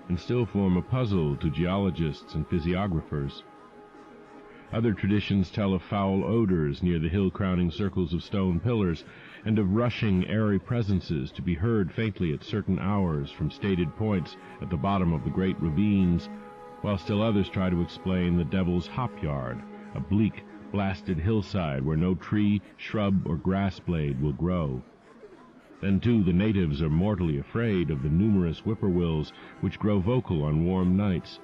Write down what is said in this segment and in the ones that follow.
and still form a puzzle to geologists and physiographers. Other traditions tell of foul odors near the hill-crowning circles of stone pillars, and of rushing, airy presences to be heard faintly at certain hours from stated points at the bottom of the great ravines, while still others try to explain the Devil's Hop Yard, a bleak, blasted hillside where no tree, shrub, or grass blade will grow. Then, too, the natives are mortally afraid of the numerous whippoorwills which grow vocal on warm nights.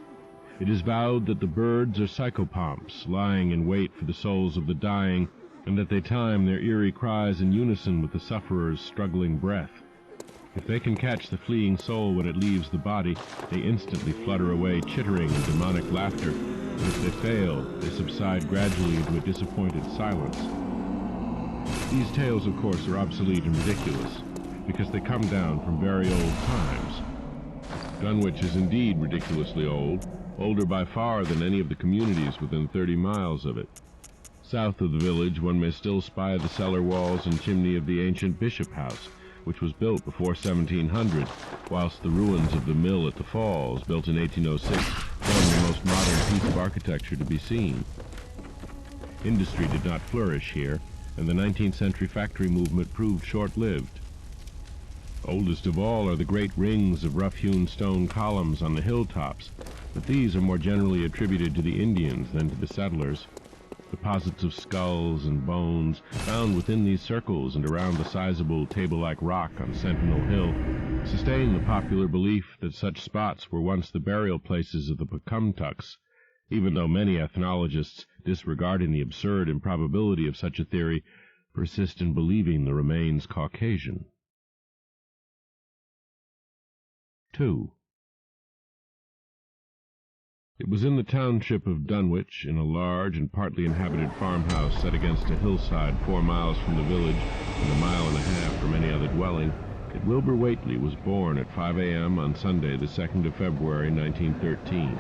It is vowed that the birds are psychopomps, lying in wait for the souls of the dying, and that they time their eerie cries in unison with the sufferer's struggling breath. If they can catch the fleeing soul when it leaves the body, they instantly flutter away, chittering in demonic laughter, and if they fail, they subside gradually into a disappointed silence. These tales, of course, are obsolete and ridiculous, because they come down from very old times. Dunwich is indeed ridiculously old, older by far than any of the communities within 30 miles of it. South of the village, one may still spy the cellar walls and chimney of the ancient Bishop House, which was built before 1700, whilst the ruins of the mill at the Falls, built in 1806, form the most modern piece of architecture to be seen. Industry did not flourish here, and the 19th century factory movement proved short-lived. Oldest of all are the great rings of rough-hewn stone columns on the hilltops, but these are more generally attributed to the Indians than to the settlers. Deposits of skulls and bones found within these circles and around the sizable table-like rock on Sentinel Hill sustain the popular belief that such spots were once the burial places of the Pocumtucks, even though many ethnologists, disregarding the absurd improbability of such a theory, persist in believing the remains Caucasian. 2. It was in the township of Dunwich, in a large and partly inhabited farmhouse set against a hillside 4 miles from the village and 1.5 miles from any other dwelling, that Wilbur Whately was born at 5 a.m. on Sunday, the 2nd of February, 1913.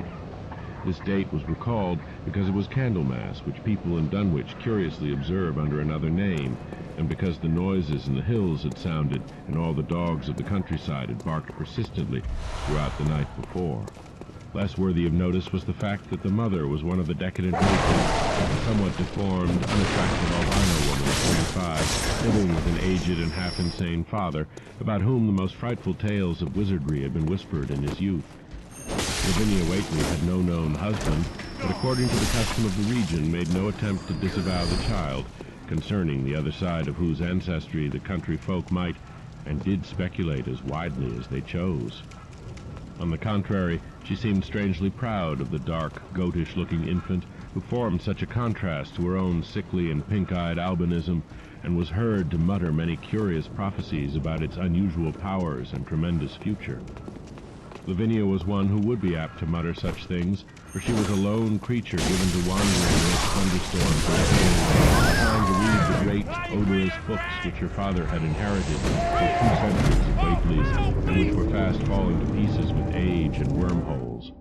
This date was recalled because it was Candlemas, which people in Dunwich curiously observe under another name, and because the noises in the hills had sounded and all the dogs of the countryside had barked persistently throughout the night before. Less worthy of notice was the fact that the mother was one of the decadent matrons, a somewhat deformed, unattractive albino woman of 45, living with an aged and half-insane father, about whom the most frightful tales of wizardry had been whispered in his youth. Lavinia Whately had no known husband, but according to the custom of the region made no attempt to disavow the child, concerning the other side of whose ancestry the country folk might, and did speculate as widely as they chose. On the contrary, she seemed strangely proud of the dark, goatish-looking infant who formed such a contrast to her own sickly and pink-eyed albinism, and was heard to mutter many curious prophecies about its unusual powers and tremendous future. Lavinia was one who would be apt to mutter such things, for she was a lone creature given to wandering amidst thunderstorms and trying to read the great, odorous books which her father had inherited for 2 centuries of Whately's, and which were fast falling to pieces with age and wormholes.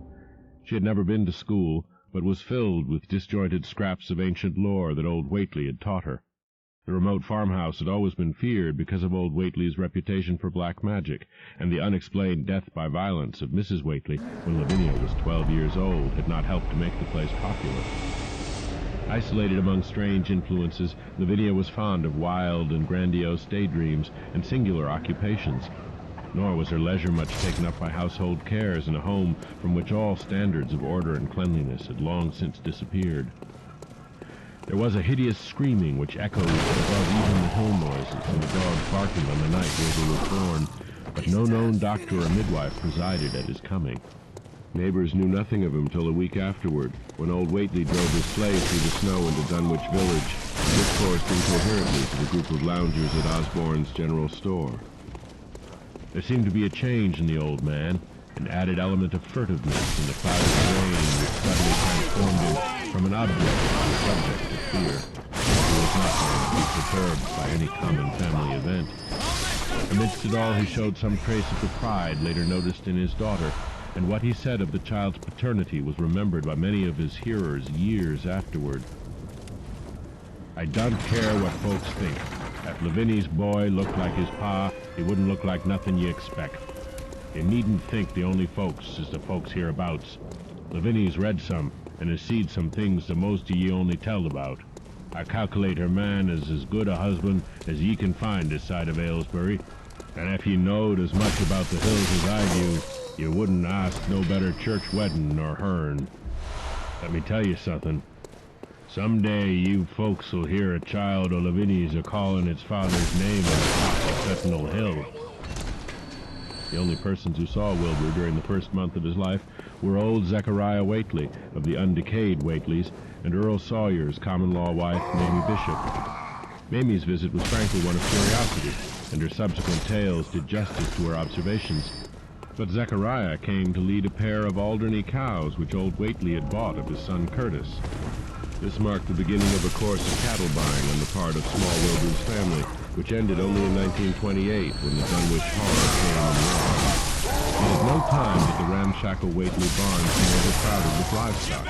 She had never been to school, but was filled with disjointed scraps of ancient lore that old Whately had taught her. The remote farmhouse had always been feared because of old Whately's reputation for black magic, and the unexplained death by violence of Mrs. Whately when Lavinia was 12 years old had not helped to make the place popular. Isolated among strange influences, Lavinia was fond of wild and grandiose daydreams and singular occupations, nor was her leisure much taken up by household cares in a home from which all standards of order and cleanliness had long since disappeared. There was a hideous screaming which echoed above even the hill noises and the dogs barking on the night Wilbur was born, but no known doctor or midwife presided at his coming. Neighbors knew nothing of him till a week afterward, when old Whately drove his sleigh through the snow into Dunwich village and discoursed incoherently to the group of loungers at Osborne's general store. There seemed to be a change in the old man, an added element of furtiveness in the cloud of rain which suddenly transformed him from an object to a subject of fear. He was not going to be perturbed by any common family event. Amidst it all, he showed some trace of the pride later noticed in his daughter, and what he said of the child's paternity was remembered by many of his hearers years afterward. "I don't care what folks think. If Lavinia's boy looked like his pa, he wouldn't look like nothing you expect. You needn't think the only folks is the folks hereabouts. Lavinia's read some, and has seed some things the most of ye only tell about. I calculate her man is as good a husband as ye can find this side of Aylesbury, and if ye knowed as much about the hills as I do, you wouldn't ask no better church wedding nor hern. Let me tell you something. Someday you folks'll hear a child o' Lavinia's a-calling its father's name on the top of Sentinel Hill. The only persons who saw Wilbur during the first month of his life were old Zechariah Whately of the undecayed Whateleys and Earl Sawyer's common-law wife, Mamie Bishop. Mamie's visit was frankly one of curiosity, and her subsequent tales did justice to her observations. But Zechariah came to lead a pair of Alderney cows which old Whately had bought of his son Curtis. This marked the beginning of a course of cattle buying on the part of small Wilbur's family, which ended only in 1928 when the Dunwich horror came on the lawn. And at no time did the ramshackle Whately barn seem overcrowded with livestock.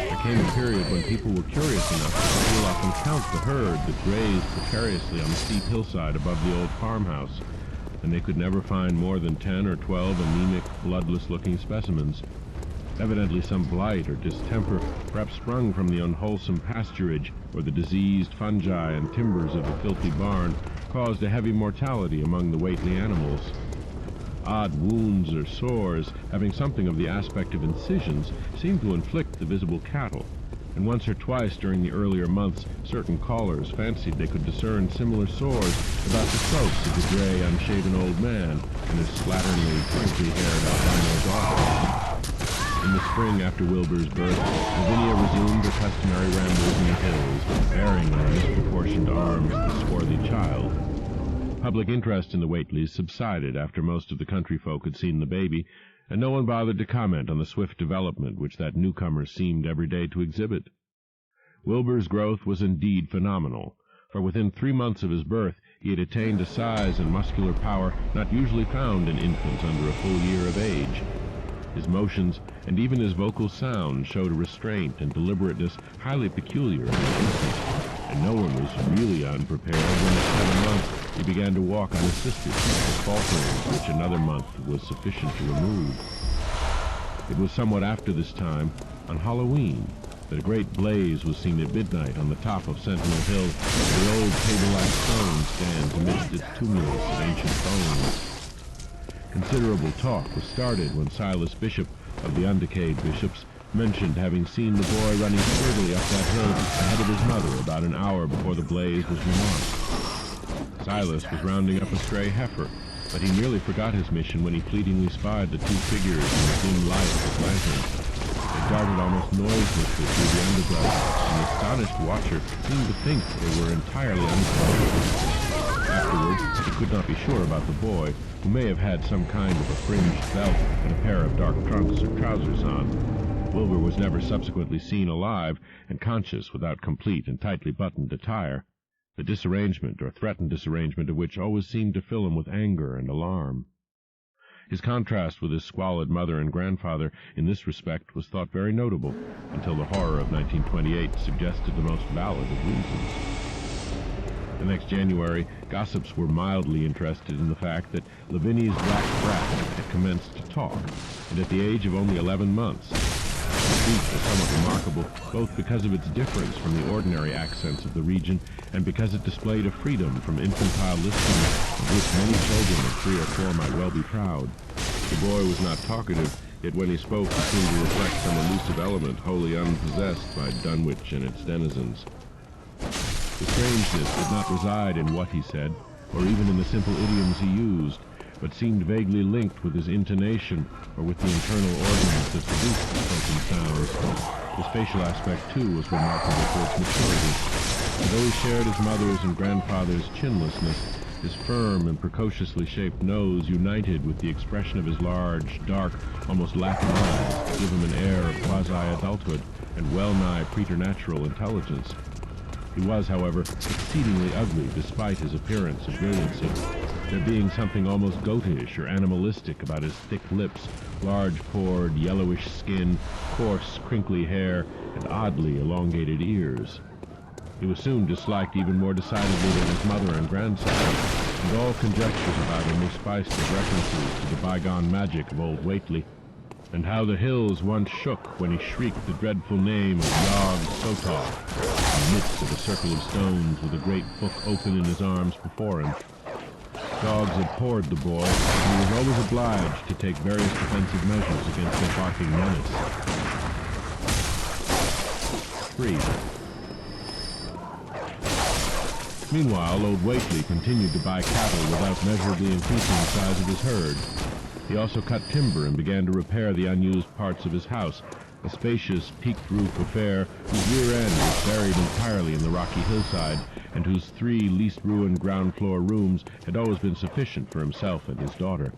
There came a period when people were curious enough to steal up and count the herd that grazed precariously on the steep hillside above the old farmhouse, and they could never find more than 10 or 12 anemic, bloodless-looking specimens. Evidently some blight or distemper, perhaps sprung from the unwholesome pasturage or the diseased fungi and timbers of the filthy barn, caused a heavy mortality among the Whately animals. Odd wounds or sores, having something of the aspect of incisions, seemed to inflict the visible cattle, and once or twice during the earlier months certain callers fancied they could discern similar sores about the throats of the gray, unshaven old man and his slatternly, crinkly-haired albino daughter. In the spring after Wilbur's birth, Lavinia resumed her customary rambles in the hills, bearing in her misproportioned arms the swarthy child. Public interest in the Whateleys subsided after most of the country folk had seen the baby, and no one bothered to comment on the swift development which that newcomer seemed every day to exhibit. Wilbur's growth was indeed phenomenal, for within 3 months of his birth he had attained a size and muscular power not usually found in infants under a full year of age. His motions and even his vocal sound showed a restraint and deliberateness highly peculiar in an infant, and no one was really unprepared when at 7 months he began to walk unassisted, with falterings which another month was sufficient to remove. It was somewhat after this time, on Halloween, that a great blaze was seen at midnight on the top of Sentinel Hill, where the old table-like stone stands amidst its tumulus of ancient bones. Considerable talk was started when Silas Bishop, of the undecayed bishops, mentioned having seen the boy running sturdily up that hill ahead of his mother about an hour before the blaze was remarked. Silas was rounding up a stray heifer, but he nearly forgot his mission when he fleetingly spied the 2 figures in the dim light of his lantern. They darted almost noiselessly through the underbrush, and the astonished watcher seemed to think they were entirely unconscious. Afterwards, he could not be sure about the boy, who may have had some kind of a fringed belt and a pair of dark trunks or trousers on. Wilbur was never subsequently seen alive and conscious without complete and tightly buttoned attire, the disarrangement or threatened disarrangement of which always seemed to fill him with anger and alarm. His contrast with his squalid mother and grandfather in this respect was thought very notable, until the horror of 1928 suggested the most valid of reasons. The next January, gossips were mildly interested in the fact that Lavinia's black brat had commenced to talk, and at the age of only 11 months. The speech was somewhat remarkable, both because of its difference from the ordinary accents of the region, and because it displayed a freedom from infantile lisping of which many children of 3 or 4 might well be proud. The boy was not talkative, yet when he spoke he seemed to reflect some elusive element wholly unpossessed by Dunwich and its denizens. The strangeness did not reside in what he said, or even in the simple idioms he used, but seemed vaguely linked with his intonation or with the internal organs that produced the spoken sounds. His facial aspect, too, was remarkable for its maturity. And though he shared his mother's and grandfather's chinlessness, his firm and precociously shaped nose united with the expression of his large, dark, almost laughing eyes to give him an air of quasi-adulthood and well-nigh preternatural intelligence. He was, however, exceedingly ugly despite his appearance of brilliancy, there being something almost goatish or animalistic about his thick lips, large-pored, yellowish skin, coarse, crinkly hair, and oddly elongated ears. He was soon disliked even more decidedly than his mother and grandson, and all conjectures about him were spiced with references to the bygone magic of old Whately, and how the hills once shook when he shrieked the dreadful name of Yog Sothoth in the midst of a circle of stones with a great book open in his arms before him. Dogs abhorred the boy, and he was always obliged to take various defensive measures against their barking menace. 3. Meanwhile, old Whately continued to buy cattle without measurably increasing the size of his herd. He also cut timber and began to repair the unused parts of his house, a spacious, peaked-roof affair whose rear end was buried entirely in the rocky hillside, and whose 3 least-ruined ground-floor rooms had always been sufficient for himself and his daughter.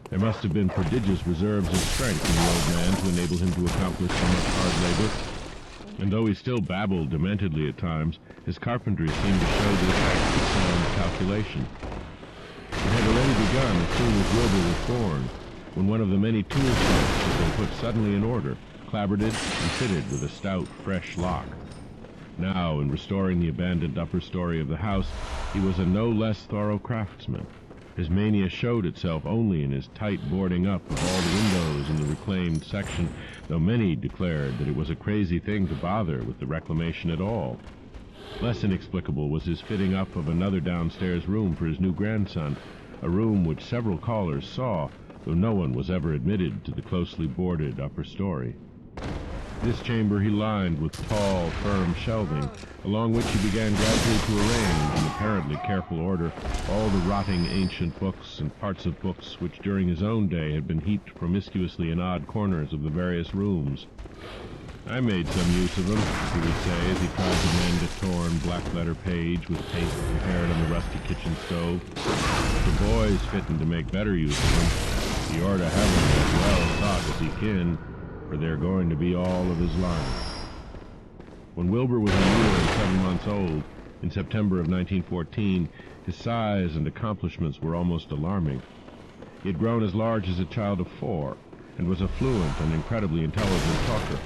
There must have been prodigious reserves of strength in the old man to enable him to accomplish so much hard labor, and though he still babbled dementedly at times, his carpentry seemed to show the effects of sound calculation. It had already begun as soon as Wilbur was born, when one of the many tool shelves had been put suddenly in order, clapboarded and fitted with a stout, fresh lock. Now, in restoring the abandoned upper story of the house, he was a no less thorough craftsman. His mania showed itself only in his tight boarding up of all the windows in the reclaimed section, though many declared that it was a crazy thing to bother with the reclamation at all. Less inexplicable was his fitting up of another downstairs room for his new grandson, a room which several callers saw, though no one was ever admitted to the closely boarded upper story. This chamber he lined with tall, firm shelving, along which he began gradually to arrange, in apparently careful order, all the rotting ancient books and parts of books which during his own day had been heaped promiscuously in odd corners of the various rooms. I made some use of them, he would say, as he tried to mend a torn black-letter page with paste prepared on the rusty kitchen stove. The boy's fitting to make better use of them. He orter have them as well taught as he can, for they're going to be all of his life. When Wilbur was a year and 7 months old, in September of 1914, his size and accomplishments were almost alarming. He had grown as large as a child of 4, and was a fluent and incredibly intelligent talker.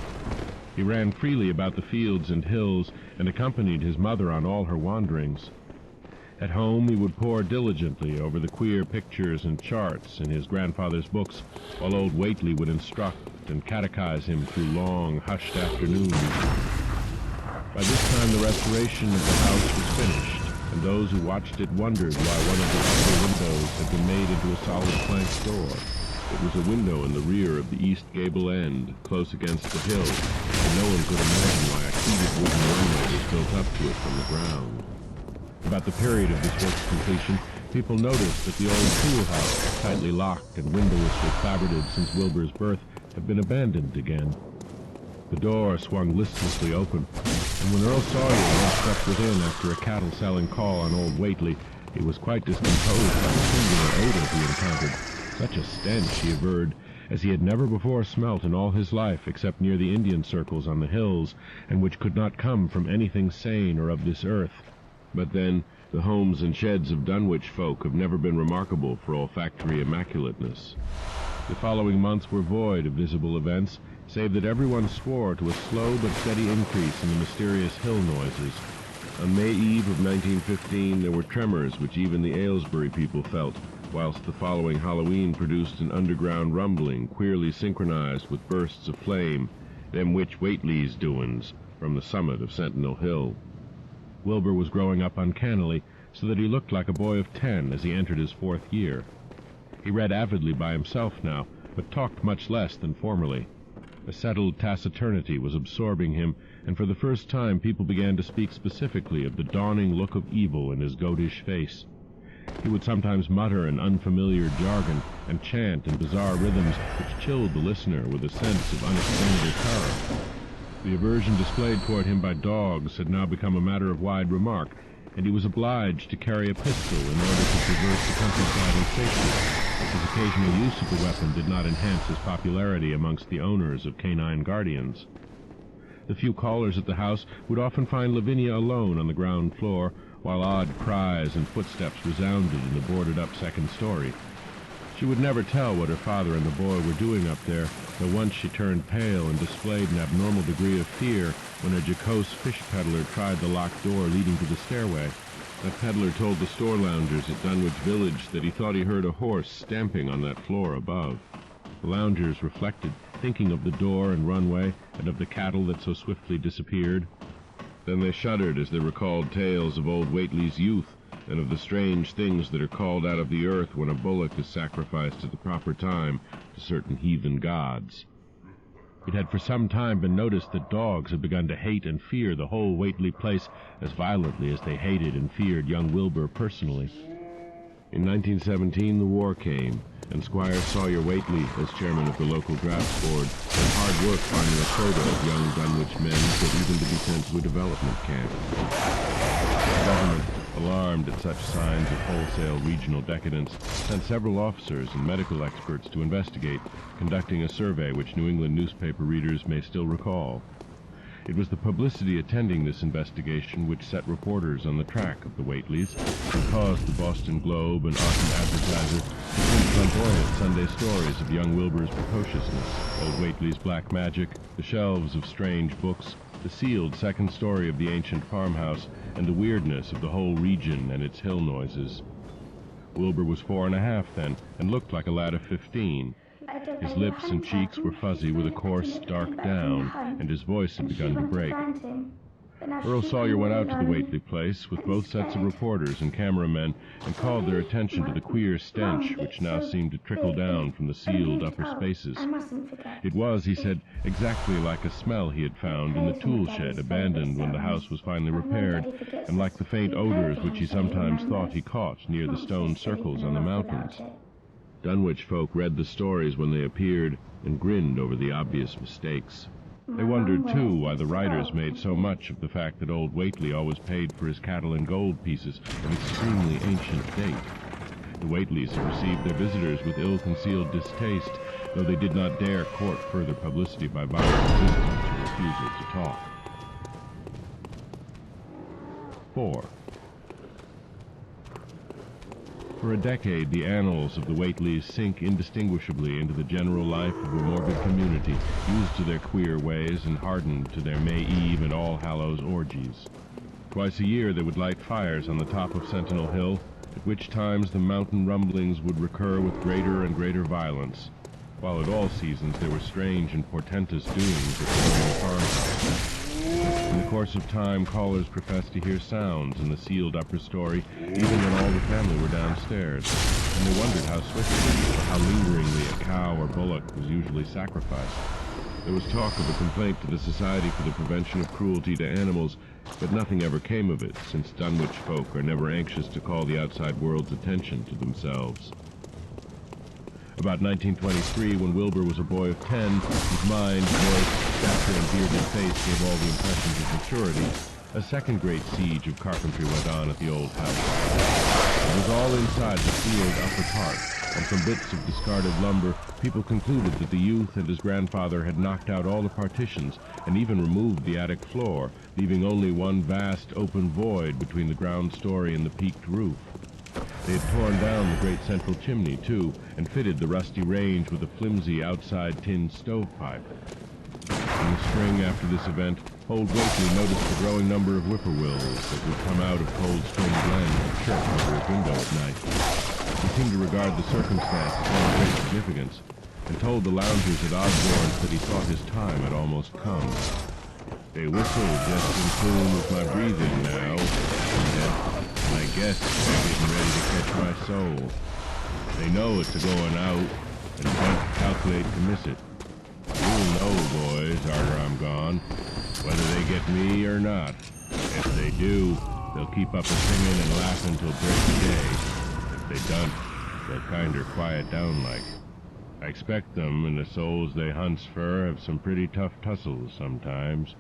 He ran freely about the fields and hills, and accompanied his mother on all her wanderings. At home he would pore diligently over the queer pictures and charts in his grandfather's books, while old Whately would instruct and catechize him through long, hushed afternoons. By this time the restoration of the house was finished, and those who watched it wondered why one of the upper windows had been made into a solid plank door. It was a window in the rear of the east gable end, close against the hill, and no one could imagine why a heated wooden runway was built up to it from the ground. About the period of this work's completion, people noticed that the old tool house, tightly locked and windowlessly clapboarded since Wilbur's birth, had been abandoned again. The door swung listlessly open, and when Earl Sawyer had stepped within after a cattle-selling call on old Whately, he was quite discomposed by the singular odor he encountered. Such a stench, he averred, as he had never before smelt in all his life except near the Indian circles on the hills, and which could not come from anything sane or of this earth. But then, the homes and sheds of Dunwich folk have never been remarkable for olfactory immaculateness. The following months were void of visible events, save that everyone swore to a slow but steady increase in the mysterious hill noises. On May Eve of 1915 there were tremors which even the Aylesbury people felt, whilst the following Halloween produced an underground rumbling queerly synchronized with bursts of flame, them which Whately's doin's, from the summit of Sentinel Hill. Wilbur was growing up uncannily, so that he looked like a boy of 10 as he entered his 4th year. He read avidly by himself now, but talked much less than formerly. A settled taciturnity was absorbing him, and for the first time people began to speak specifically of the dawning look of evil in his goatish face. He would sometimes mutter an unfamiliar jargon and chant in bizarre rhythms which chilled the listener with a sense of unexplainable terror. The aversion displayed toward him by dogs had now become a matter of wide remark, and he was obliged to carry a pistol in order to traverse the countryside in safety. His occasional use of the weapon did not enhance his popularity amongst the owners of canine guardians. The few callers at the house would often find Lavinia alone on the ground floor, while odd cries and footsteps resounded in the boarded-up second story. She would never tell what her father and the boy were doing up there, though once she turned pale and displayed an abnormal degree of fear when a jocose fish peddler tried the locked door leading to the stairway, That peddler told the store loungers at Dunwich Village that he thought he heard a horse stamping on that floor above. The loungers reflected, thinking of the door and runway and of the cattle that so swiftly disappeared. Then they shuddered as they recalled tales of old Whately's youth and of the strange things that are called out of the earth when a bullock is sacrificed at the proper time to certain heathen gods. It had for some time been noticed that dogs had begun to hate and fear the whole Whately place as violently as they hated and feared young Wilbur personally. In 1917, the war came, and Squire Sawyer Whately, as chairman of the local drafts board, had hard work finding a quota of young Dunwich men fit even to be sent to a development camp. The government, alarmed at such signs of wholesale regional decadence, sent several officers and medical experts to investigate, conducting a survey which New England newspaper readers may still recall. It was the publicity attending this investigation which set reporters on the track of the Whateleys and caused the Boston Globe and Autumn Advertiser to print flamboyant Sunday stories of young Wilbur's precociousness, old Whately's black magic, the shelves of strange books, the sealed second story of the ancient farmhouse, and the weirdness of the whole region and its hill noises. Wilbur was 4.5 then, and looked like a lad of 15. His lips and cheeks were fuzzy with a coarse, dark down, and his voice had begun to break. Earl Sawyer went out to the Whately place with both sets of reporters and cameramen and called their attention to the queer stench which now seemed to trickle down from the sealed upper spaces. It was, he said, exactly like a smell he had found in the tool shed abandoned when the house was finally repaired, and like the faint odors which he sometimes thought he caught near the stone circles on the mountains. Dunwich folk read the stories when they appeared and grinned over the obvious mistakes. They wondered, too, why the writers made so much of the fact that old Whately always paid for his cattle in gold pieces of extremely ancient date. The Whateleys had received their visitors with ill-concealed distaste, though they did not dare court further publicity by violent resistance or refusal to talk. 4. For a decade, the annals of the Whateleys sink indistinguishably into the general life of a morbid community, used to their queer ways and hardened to their May Eve and All Hallows orgies. Twice a year they would light fires on the top of Sentinel Hill, at which times the mountain rumblings would recur with greater and greater violence, while at all seasons there were strange and portentous doings at the farmhouse. In the course of time, callers professed to hear sounds in the sealed upper story, even when all the family were downstairs, and they wondered how swiftly or how lingeringly a cow or bullock was usually sacrificed. There was talk of a complaint to the Society for the Prevention of Cruelty to Animals, but nothing ever came of it, since Dunwich folk are never anxious to call the outside world's attention to themselves. About 1923, when Wilbur was a boy of 10, his mind, voice, stature, and bearded face gave all the impressions of maturity, a second great siege of carpentry went on at the old house. It was all inside the sealed upper part, and from bits of discarded lumber, people concluded that the youth and his grandfather had knocked out all the partitions and even removed the attic floor, leaving only one vast open void between the ground story and the peaked roof. They had torn down the great central chimney, too, and fitted the rusty range with a flimsy outside tin stovepipe. In the spring after this event, old Whately noticed the growing number of whippoorwills that would come out of Cold Spring Glen and chirp over his window at night. He seemed to regard the circumstance as one of great significance, and told the loungers at Osborne's that he thought his time had almost come. "They whistle just in tune with my breathing now," he said. "I guess they're getting ready to catch my soul. They know it's a-going out, and don't calculate to miss it. You'll know, boys, arter I'm gone, whether they get me or not. If they do, they'll keep up a-singing and laughing till break of day. If they don't, they'll kinder quiet down like. I expect them and the souls they hunts fer have some pretty tough tussles sometimes."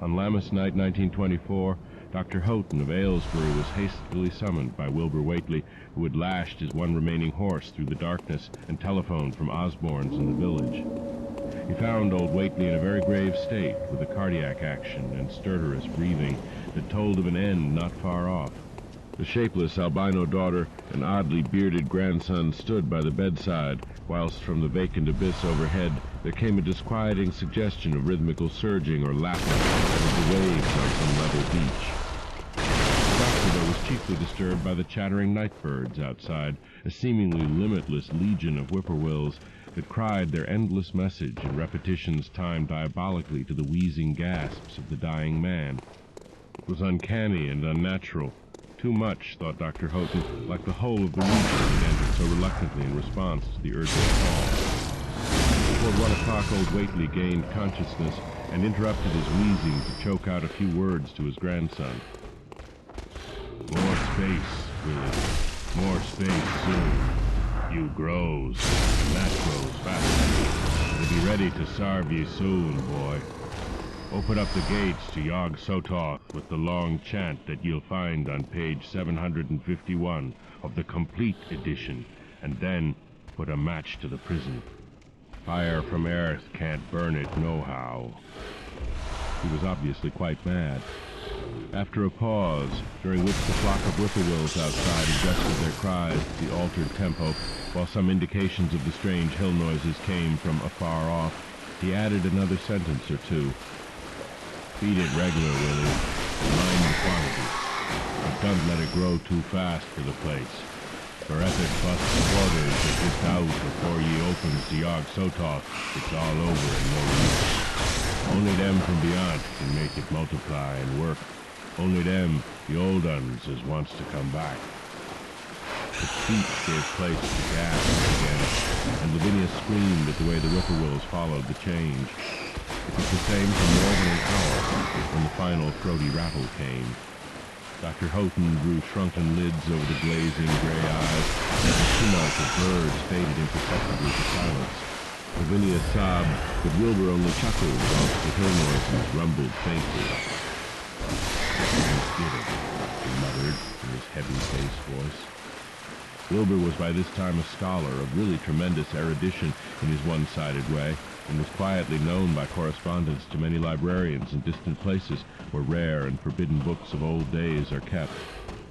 On Lammas night 1924, Dr. Houghton of Aylesbury was hastily summoned by Wilbur Whately, who had lashed his one remaining horse through the darkness and telephoned from Osborne's in the village. He found old Whately in a very grave state, with a cardiac action and stertorous breathing that told of an end not far off. The shapeless albino daughter and oddly bearded grandson stood by the bedside, whilst from the vacant abyss overhead there came a disquieting suggestion of rhythmical surging or lapping as of the waves on some level beach. scarcely disturbed by the chattering night birds outside, a seemingly limitless legion of whippoorwills that cried their endless message in repetitions timed diabolically to the wheezing gasps of the dying man. It was uncanny and unnatural. Too much, thought Dr. Houghton, like the whole of the region that entered so reluctantly in response to the urgent call. Toward 1 o'clock, old Whately gained consciousness and interrupted his wheezing to choke out a few words to his grandson. "More space, Willie. More space soon. You grows, and that grows faster. We'll be ready to sarve ye soon, boy. Open up the gates to Yog Sothoth with the long chant that you'll find on page 751 of the complete edition, and then put a match to the prison. Fire from earth can't burn it nohow." He was obviously quite mad. After a pause, during which the flock of whippoorwills outside adjusted their cries to the altered tempo, while some indications of the strange hill noises came from afar off, he added another sentence or two. "Feed it regular, Willie. Mind the quantity. But don't let it grow too fast for the place. For if it busts the quarters that gets out before ye opens the Yog Sothoth, it's all over and no use. Only them from beyond can make it multiply and work. Only them, the old uns, as wants to come back." The speech gave place to gasps again, and Lavinia screamed at the way the whippoorwills followed the change. It was the same for more than an hour when the final throaty rattle came. Dr. Houghton drew shrunken lids over the glazing gray eyes, and the tumult of birds faded imperceptibly to silence. Lavinia sobbed, but Wilbur only chuckled whilst the hill noises rumbled faintly. "Did it," he muttered in his heavy bass voice. Wilbur was by this time a scholar of really tremendous erudition in his one-sided way, and was quietly known by correspondence to many librarians in distant places where rare and forbidden books of old days are kept.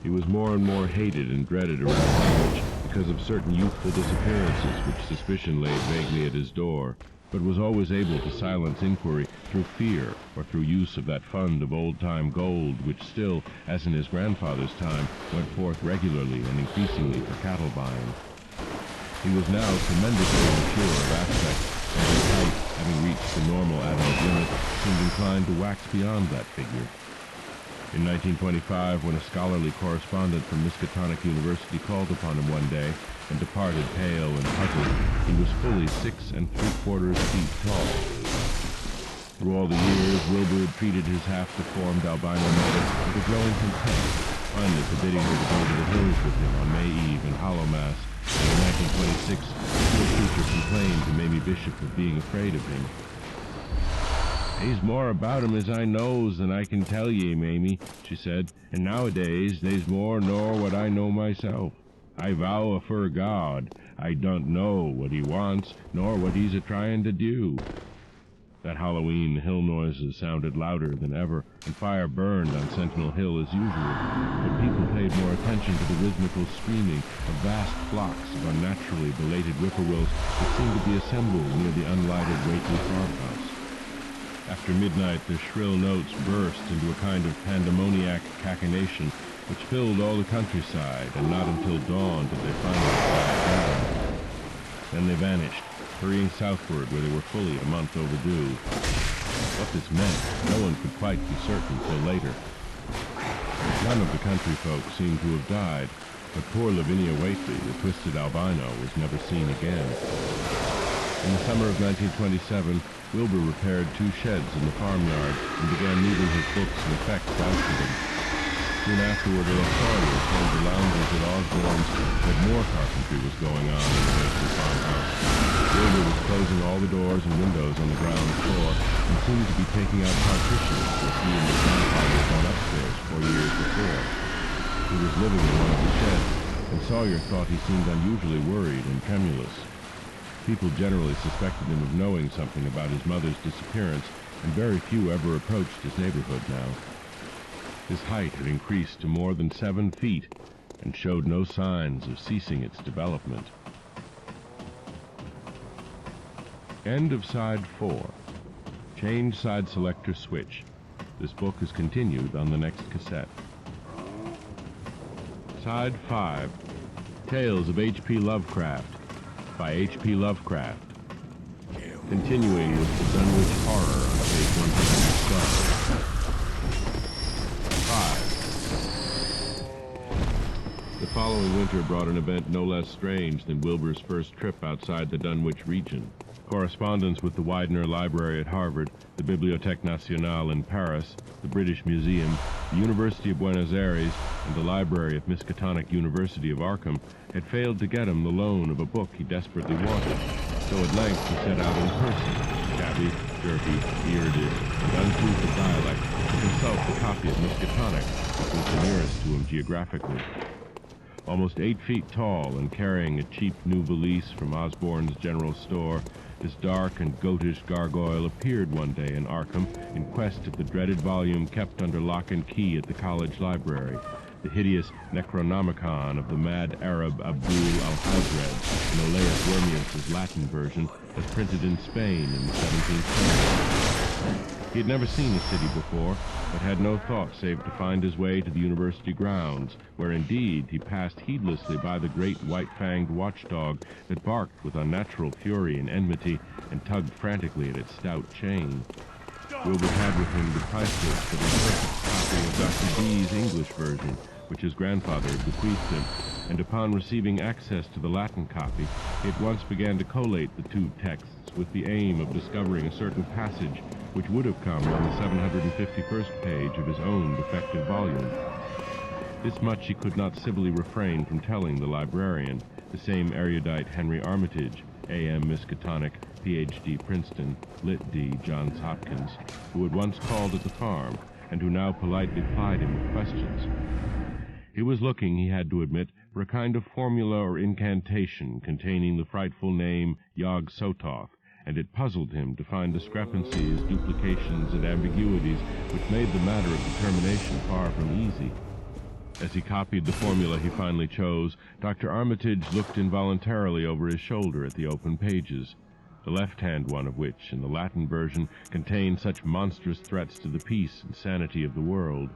He was more and more hated and dreaded around Dunwich because of certain youthful disappearances which suspicion laid vaguely at his door, but was always able to silence inquiry through fear or through use of that fund of old-time gold which still, as in his grandfather's time, went forth regularly and increasingly for cattle buying. He was now tremendously mature of aspect, and his height, having reached the normal adult limit, seemed inclined to wax beyond that figure. In 1925, when a scholarly correspondent from Miskatonic University called upon him one day and departed pale and puzzled, he was fully 6 3/4 feet tall. Through all the years, Wilbur had treated his half-deformed albino mother with a growing contempt, finally forbidding her to go to the hills with him on May Eve and Hallowmass, and in 1926, the poor creature complained to Mamie Bishop of being afraid of him. "They's more about him as I knows than I can tell ye, Mamie," she said, "and nowadays they's more nor what I know myself. I vow afore God, I don't know what he wants, nor what he's a-trying to do." That Halloween, the hill noises sounded louder than ever, and fire burned on Sentinel Hill as usual, but people paid more attention to the rhythmical screaming of vast flocks of unnaturally belated whippoorwills that seemed to be assembled near the unlighted Whately farmhouse. After midnight, their shrill notes burst into a kind of pandemoniac cachinnation which filled all the countryside, and not until dawn did they finally quiet down. Then they vanished, hurrying southward where they were fully a month overdue. What this meant, no one could quite be certain till later. None of the country folk seemed to have died, but poor Lavinia Whately, the twisted albino, was never seen again. In the summer of 1927, Wilbur repaired 2 sheds in the farmyard and began moving his books and effects out to them. Soon afterward, a reporter told the loungers at Osborne's that more carpentry was going on in the Whately farmhouse. Wilbur was closing all the doors and windows on the ground floor and seemed to be taking out partitions that he and his grandfather had gone upstairs 4 years before. He was living in one of the sheds, and Sawyer thought he seemed unusually worried and tremulous. People generally suspected him of knowing something about his mother's disappearance, and very few ever approached his neighborhood now. His height had increased to more than 7 feet, and showed no signs of ceasing its development. End of Side 4. Change side selector switch. This book is continued on the next cassette. Side 5. Tales of H.P. Lovecraft by H.P. Lovecraft. Continuing with the Dunwich Horror on page 112. 5. The following winter brought an event no less strange than Wilbur's first trip outside the Dunwich region. Correspondence with the Widener Library at Harvard, the Bibliothèque Nationale in Paris, the British Museum, the University of Buenos Aires, and the library of Miskatonic University of Arkham had failed to get him the loan of a book he desperately wanted. So at length he set out in person, shabby, dirty, bearded, and uncouth of dialect, to consult the copy of Miskatonic, which was the nearest to him geographically. Almost 8 feet tall and carrying a cheap new valise from Osborne's general store, this dark and goatish gargoyle appeared one day in Arkham in quest of the dreaded volume kept under lock and key at the college library, the hideous Necronomicon of the mad Arab Abdul al-Hazred, in Olaus Wormius's Latin version, as printed in Spain in the 17th century. He had never seen the city before, but had no thought save to find his way to the university grounds, where indeed he passed heedlessly by the great white-fanged watchdog that barked with unnatural fury and enmity and tugged frantically at its stout chain. Wilbur had with him the price list for the perfect copy of Dr. D's English version, which his grandfather had bequeathed him, and upon receiving access to the Latin copy, he at once began to collate the two texts with the aim of discovering a certain passage which would have come on the 751st page of his own defective volume. This much he could not civilly refrain from telling the librarian, the same erudite Henry Armitage, A.M. Miskatonic, Ph.D. Princeton, Lit.D. Johns Hopkins, who had once called at the farm, and who now politely plied him with questions. He was looking, he had to admit, for a kind of formula or incantation containing the frightful name Yog-Sothoth, and it puzzled him to find discrepancies, duplications, and ambiguities which made the matter of determination far from easy. As he copied the formula he finally chose, Dr. Armitage looked involuntarily over his shoulder at the open pages, the left-hand one of which, in the Latin version, contained such monstrous threats to the peace and sanity of the world.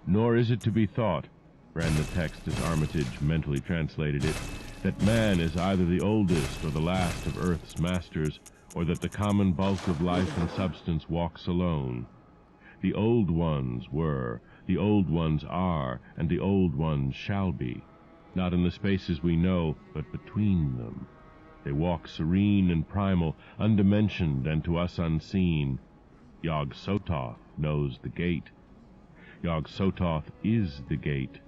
"Nor is it to be thought," ran the text as Armitage mentally translated it, "that man is either the oldest or the last of earth's masters, or that the common bulk of life and substance walks alone. The old ones were, the old ones are, and the old ones shall be, not in the spaces we know, but between them. They walk serene and primal, undimensioned and to us unseen. Yog-Sothoth knows the gate. Yog-Sothoth is the gate.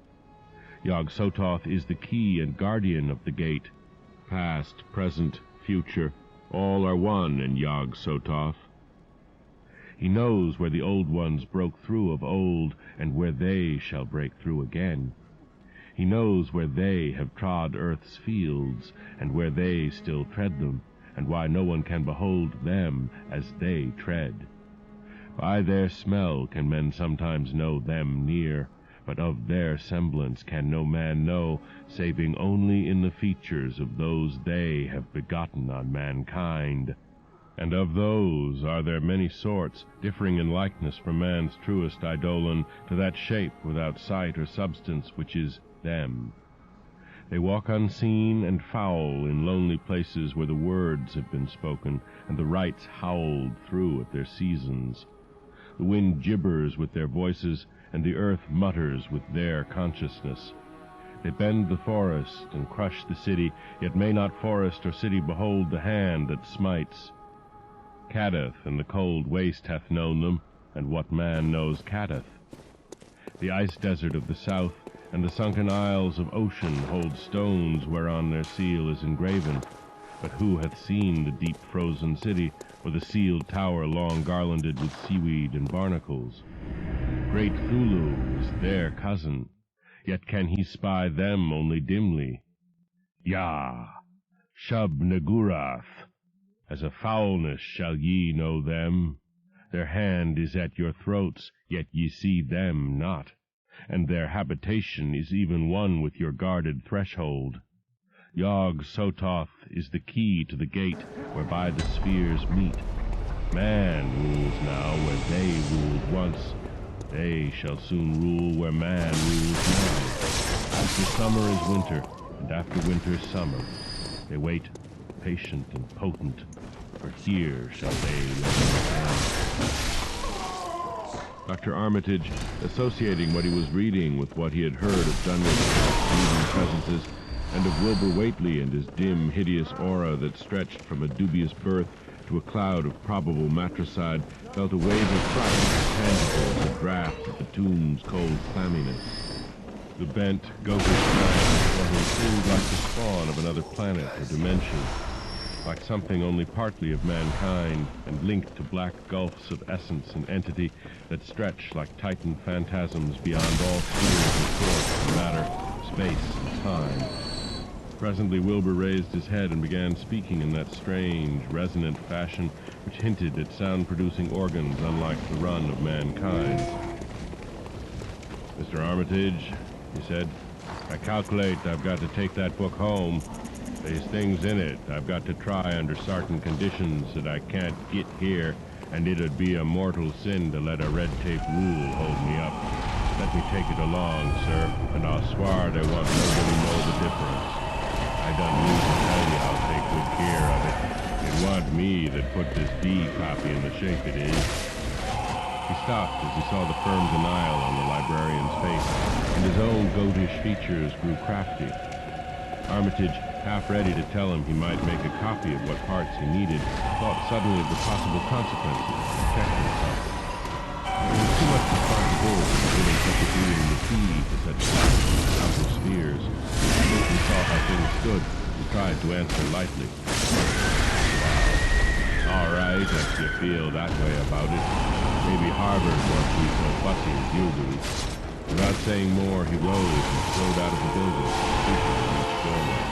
Yog-Sothoth is the key and guardian of the gate. Past, present, future, all are one in Yog-Sothoth. He knows where the old ones broke through of old, and where they shall break through again. He knows where they have trod earth's fields, and where they still tread them, and why no one can behold them as they tread. By their smell can men sometimes know them near, but of their semblance can no man know, saving only in the features of those they have begotten on mankind. And of those are there many sorts, differing in likeness from man's truest eidolon to that shape without sight or substance which is them. They walk unseen and foul in lonely places where the words have been spoken, and the rites howled through at their seasons. The wind gibbers with their voices, and the earth mutters with their consciousness. They bend the forest and crush the city, yet may not forest or city behold the hand that smites. Cadath and the cold waste hath known them, and what man knows Cadath? The ice desert of the south and the sunken isles of ocean hold stones whereon their seal is engraven, but who hath seen the deep frozen city, or the sealed tower long garlanded with seaweed and barnacles? Great Thulu is their cousin, yet can he spy them only dimly. Yah, Shub-Negurath, as a foulness shall ye know them. Their hand is at your throats, yet ye see them not, and their habitation is even one with your guarded threshold. Yog-Sothoth is the key to the gate whereby the spheres meet. Man rules now where they ruled once, They shall soon rule where man rules man. After summer is winter, and after winter summer. They wait, patient and potent, for here shall they live. Dr. Armitage, associating what he was reading with what he had heard of Dunwich leaving presences, and of Wilbur Whately and his dim, hideous aura that stretched from a dubious birth to a cloud of probable matricide, felt a wave of fright, tangible as a draft of the tomb's cold clamminess. The bent, goatish man before him seemed like the spawn of another planet or dimension, like something only partly of mankind and linked to black gulfs of essence and entity that stretch like titan phantasms beyond all spheres of force, matter, space, and time. Presently Wilbur raised his head and began speaking in that strange, resonant fashion which hinted at sound-producing organs unlike the run of mankind. "Mr. Armitage," he said, "I calculate I've got to take that book home. There's things in it I've got to try under certain conditions that I can't get here, and it'd be a mortal sin to let a red tape rule hold me up. Let me take it along, sir, and I'll swear they won't nobody know the difference. I done need to tell you I'll take good care of it. It wasn't me that put this D copy in the shape it is." He stopped as he saw the firm denial on the librarian's face, and his own goatish features grew crafty. Armitage, half ready to tell him he might make a copy of what parts he needed, thought suddenly of the possible consequences and checked himself. There was too much responsibility in giving such a being the key to such outer spheres. Once he saw how things stood, he tried to answer lightly. "Wow. All right, if you feel that way about it. Maybe Harvard won't be so fussy as you do." Without saying more, he rose and strode out of the building, speaking in each doorway.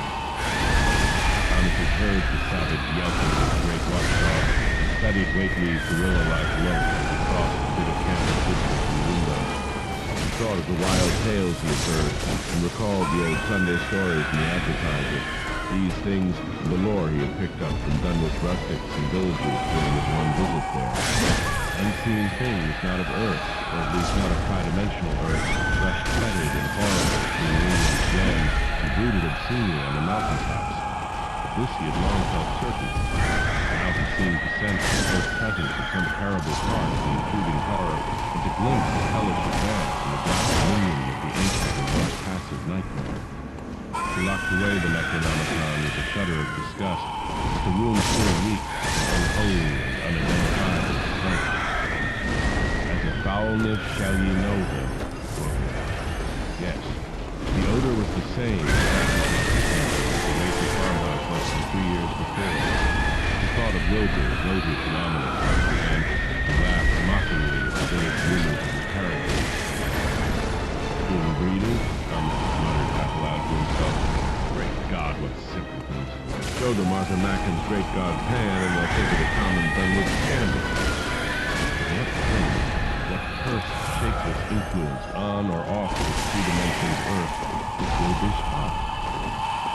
Armitage heard the savage yelping of the great watchdog and studied Whately's gorilla-like look as he crossed the bit of canvas distance from the window. He thought of the wild tales he had heard and recalled the old Sunday stories in the advertiser. These things and the lore he had picked up from Dunwich rustics and villagers during his one visit there. Unseen things not of Earth, or at least not of tri-dimensional Earth, flesh-fetid and horrible, being winged gems and brooded obscenely on the mountaintops. Of this he had long felt certain. Now he seemed to sense the close presence of some terrible part of the intruding horror, and to glimpse the hellish advance in the black dominion of the ancient and once passive nightmare. He locked away the Necronomicon with a shudder of disgust, but the room still reeked with unholy and unidentifiable stench. "As a foulness shall ye know them." Yes, the odor was the same as that of the Mason farmhouse less than 3 years before. He thought of Wilbur's goatish and ominous and he laughed mockingly at the village rumors of his character. "Doing breeding?" Armitage muttered half aloud to himself. "Great God, what simpletons! Show them Arthur Macken's Great God Pan, and they'll think it a common Dunwich scandal. What thing, what cursed, shapeless influence on or off this three-dimensional Earth is Wilbur's spot?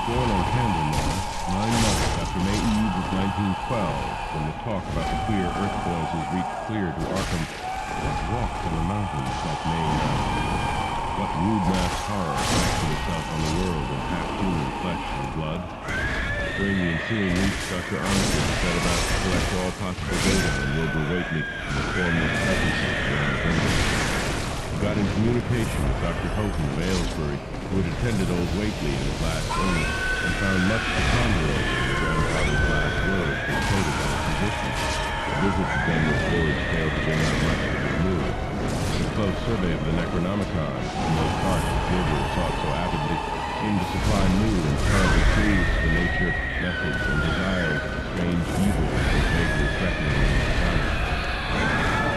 Born on Candlemas, 9 months after May Eve of 1912, when the talk about the queer Earth voices reached clear to Arkham, what walked on the mountains that May night? What rude-masked horror fastened itself on the world in half-human flesh and blood? During the ensuing weeks, Dr. Armitage set about to collect all possible data on Wilbur Whately and the formless presences around the building. He got in communication with Dr. Houghton of Aylesbury, who had attended old Whately in his last illness, and found much to ponder over in the grandfather's last words and quoted by the physician. A visit to Dunwich Village failed to bring out much that was new. A close survey of the Necronomicon, and those parts which Wilbur sought so avidly, seemed to supply new and terrible clues to the nature, methods, and desires of the strange evil that was vaguely threatening in the society.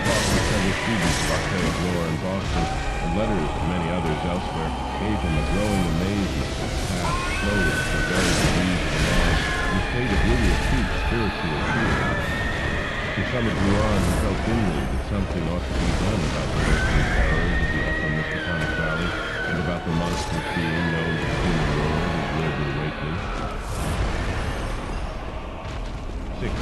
Talk with several students of archaic lore in Boston, and letters to many others elsewhere, gave him a growing amazement that passed slowly for very diseased along in a state of really acute spiritual fear. As the summer drew on, he felt dimly that something ought to be done about the lurking terrors of the upper Miskatonic Valley and about the monstrous being known to the human world as Wilbur Whately. 6.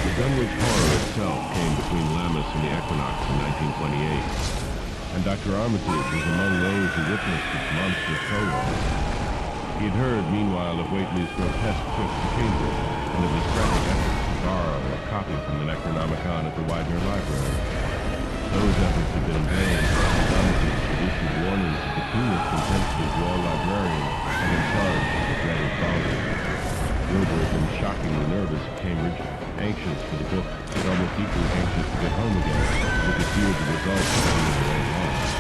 The Dunwich horror itself came between Lammas and the equinox in 1928, and Dr. Armitage was among those who witnessed its monstrous prologue. He had heard, meanwhile, of Whately's grotesque trip to Cambridge and of his frantic efforts to borrow or copy from the Necronomicon at the Widener Library. Those efforts had been in vain. Armitage had issued warnings of the keenest intensity to all librarians and in charge of the dreaded volume. Wilbur had been shockingly nervous at Cambridge, anxious for the book, yet almost equally anxious to get home again, with the fear the results of being in the way lost.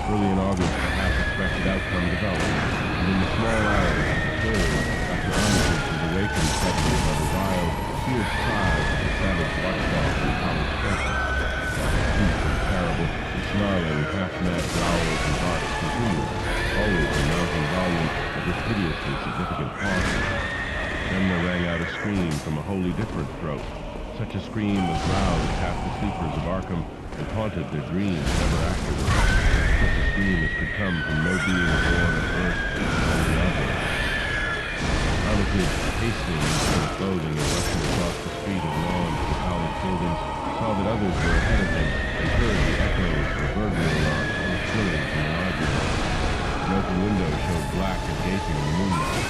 Early in August, the half-expected outcome developed, and in the small hours of the third, Dr. Armitage was awakened suddenly by the wild, fierce cries of the savage watchdog from college campus. Deep and terrible, the snarling, half-mad growls and barks continued, always in mounting volume, but with hideously significant pauses. Then there rang out a scream from a wholly different throat, such a scream as roused half the sleepers of Arkham and haunted their dreams ever afterward. Such a scream as could come from no being born on earth or the other. Armitage, hastening in his clothing and rushing across the street and lawn to the college buildings, saw that others were ahead of him and heard the echoes of the burglary alarm and shrilling from the library. An open window showed black and gaping in the moonlight.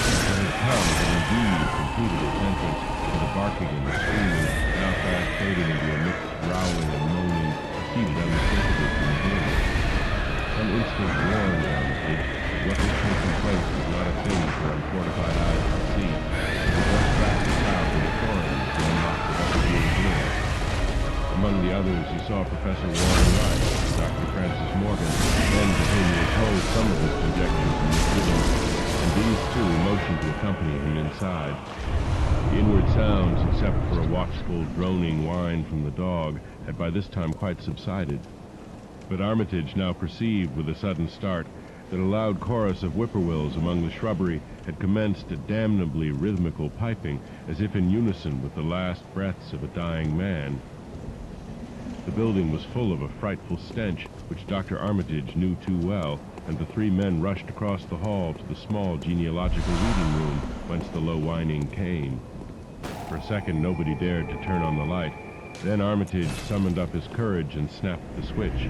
What had come had indeed completed its entrance, for the barking and the screaming, now fast fading into a mixed growling and moaning, proceeded unmistakably from the building. Some instinct warned Armitage that what was taking place was not a thing for unfortified eyes to see, and he rushed back to town with the thorns to unlock the vestibule door. Among the others he saw Professor Warren Wright and Dr. Francis Morgan, men to whom he had told some of his conjectures and misgivings, and these too motioned to accompany him inside. The inward sounds, except for a watchful, droning whine from the dog, had by this time quite subsided. But Armitage now perceived with a sudden start that a loud chorus of whippoorwills among the shrubbery had commenced a damnably rhythmical piping, as if in unison with the last breaths of a dying man. The building was full of a frightful stench, which Dr. Armitage knew too well, and the three men rushed across the hall to the small genealogical reading room, whence the low whining came. For a second nobody dared to turn on the light. Then Armitage summoned up his courage and snapped the switch.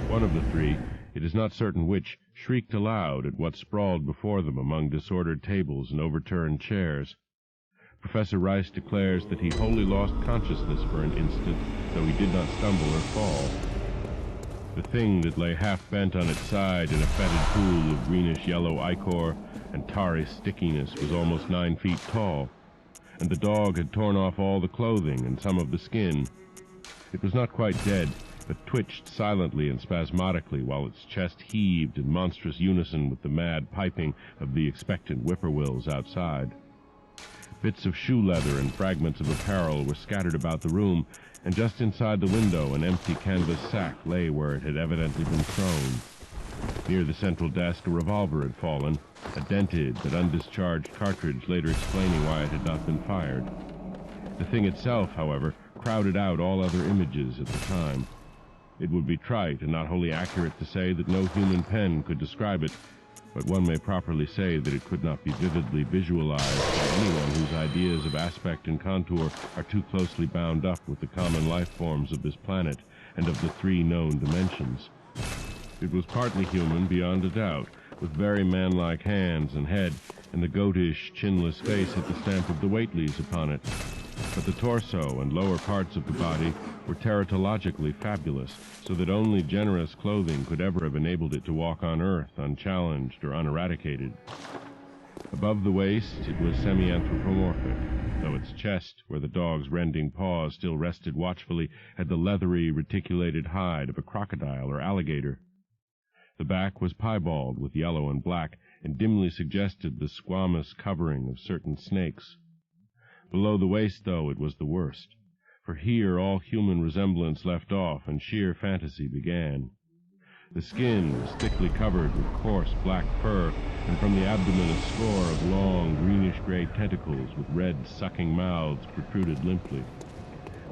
One of the three, it is not certain which, shrieked aloud at what sprawled before them among disordered tables and overturned chairs. Professor Rice declares that he wholly lost consciousness for an instant, though he did not stumble or fall. The thing that lay half-bent on its side in a fetid pool of greenish-yellow ichor and tarry stickiness was almost 9 feet tall, and the dog had torn off all the clothing and some of the skin. It was not quite dead, but twitched silently and spasmodically while its chest heaved in monstrous unison with the mad piping of the expectant whippoorwills outside. Bits of shoe leather and fragments of apparel were scattered about the room, and just inside the window an empty canvas sack lay where it had evidently been thrown. Near the central desk a revolver had fallen, a dented but undischarged cartridge later explaining why it had not been fired. The thing itself, however, crowded out all other images at the time. It would be trite and not wholly accurate to say that no human pen could describe it, but one may properly say that it could not be vividly visualized by anyone whose ideas of aspect and contour are too closely bound up with the common life forms of this planet and of the 3 known dimensions. It was partly human beyond a doubt, with very man-like hands and head, and the goatish, chinless face had the stamp of the Whateleys upon it. But the torso and lower parts of the body were teratologically fabulous, so that only generous clothing could ever have enabled it to walk on Earth unchallenged or uneradicated. Above the waist it was semi-anthropomorphic, though its chest, where the dog's rending paws still rested watchfully, had the leathery, reticulated hide of a crocodile or alligator. The back was piebald with yellow and black, and dimly suggested the squamous covering of certain snakes. Below the waist, though, it was the worst, for here all human resemblance left off and sheer fantasy began. The skin was thickly covered with coarse black fur, and from the abdomen a score of long, greenish-gray tentacles with red, sucking mouths protruded limply.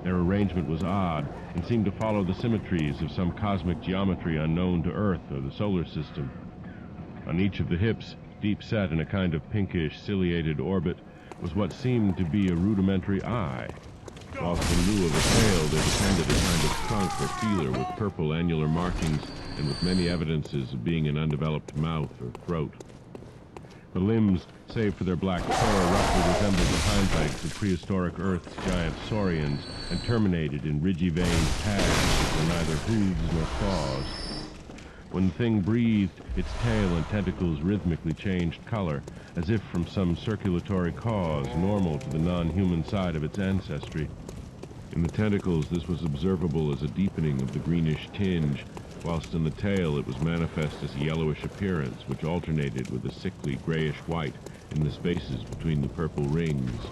Their arrangement was odd, and seemed to follow the symmetries of some cosmic geometry unknown to Earth or the solar system. On each of the hips, deep set in a kind of pinkish, ciliated orbit, was what seemed to be a rudimentary eye. whilst in lieu of a tail they depended a kind of trunk or feeler with purple annular markings and with many evidences of being an undeveloped mouth or throat. The limbs, save for their black fur, roughly resembled the hindlegs of prehistoric Earth's giant saurians and terminated in ridgy-veined tags which were neither hooves nor claws. When the thing breathed, its tail and tentacles rhythmically changed color, as if from some circulatory cause normal to the non-human side of its ancestry. In the tentacles, this was observable as a deepening of the greenish tinge, whilst in the tail it was manifest as a yellowish appearance which alternated with a sickly grayish-white in the spaces between the purple rings.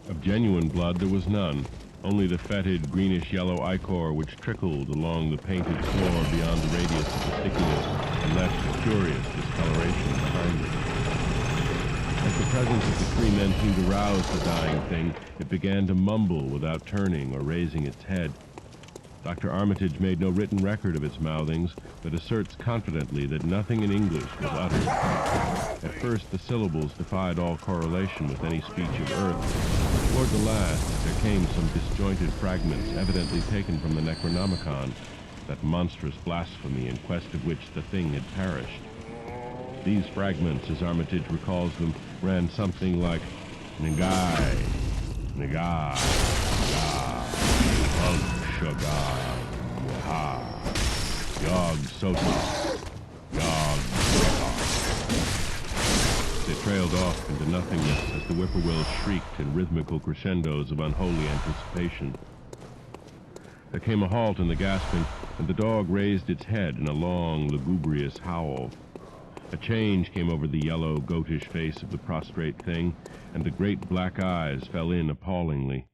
Of genuine blood there was none, only the fetid greenish-yellow ichor which trickled along the painted floor beyond the radius of the stickiness and left a curious discoloration behind it. As the presence of the three men seemed to rouse the dying thing, it began to mumble without turning or raising its head. Dr. Armitage made no written record of its mouthings, but asserts confidently that nothing in English was uttered. At first, the syllables defied all correlation with any speech of Earth. Toward the last, there came some disjointed fragments, evidently taken from the Necronomicon, that monstrous blasphemy in quest of which the thing had perished. These fragments, as Armitage recalls them, ran something like Nagai, Nagai, Nagai, Shagar, Waha, Yog Sota, Yog Waha. They trailed off into nothingness as the whippoorwills shrieked in rhythmical crescendos of unholy anticipation. There came a halt in the gasping, and the dog raised its head in a long, lugubrious howl. A change came over the yellow, goatish face of the prostrate thing, and the great black eyes fell in appallingly.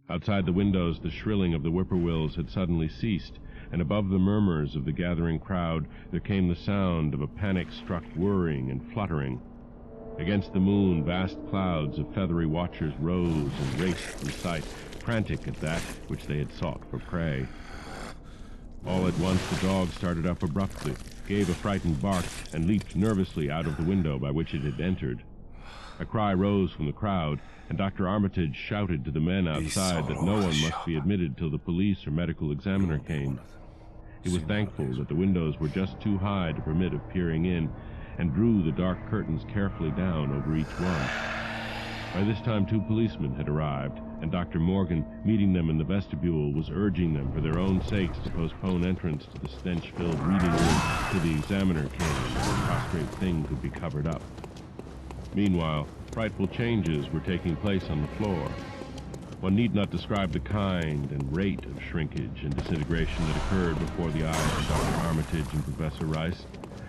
Outside the windows, the shrilling of the whippoorwills had suddenly ceased, and above the murmurs of the gathering crowd there came the sound of a panic-struck whirring and fluttering. Against the moon, vast clouds of feathery watchers rose and raced from sight, frantic at that which they had sought for prey. All at once the dog started up abruptly, gave a frightened bark, and leaped nervously out of the window by which it had entered. A cry rose from the crowd, and Dr. Armitage shouted to the men outside that no one must be admitted till the police or medical examiner came. He was thankful that the windows were just too high to permit of peering in, and drew the dark curtains carefully down over each one. By this time 2 policemen had arrived, and Dr. Morgan, meeting them in the vestibule, was urging them for their own sakes to postpone entrance to the stench-filled reading room till the examiner came and the prostrate thing could be covered up. Meanwhile, frightful changes were taking place on the floor. One need not describe the kind and rate of shrinkage and disintegration that occurred before the eyes of Dr. Armitage and Professor Rice,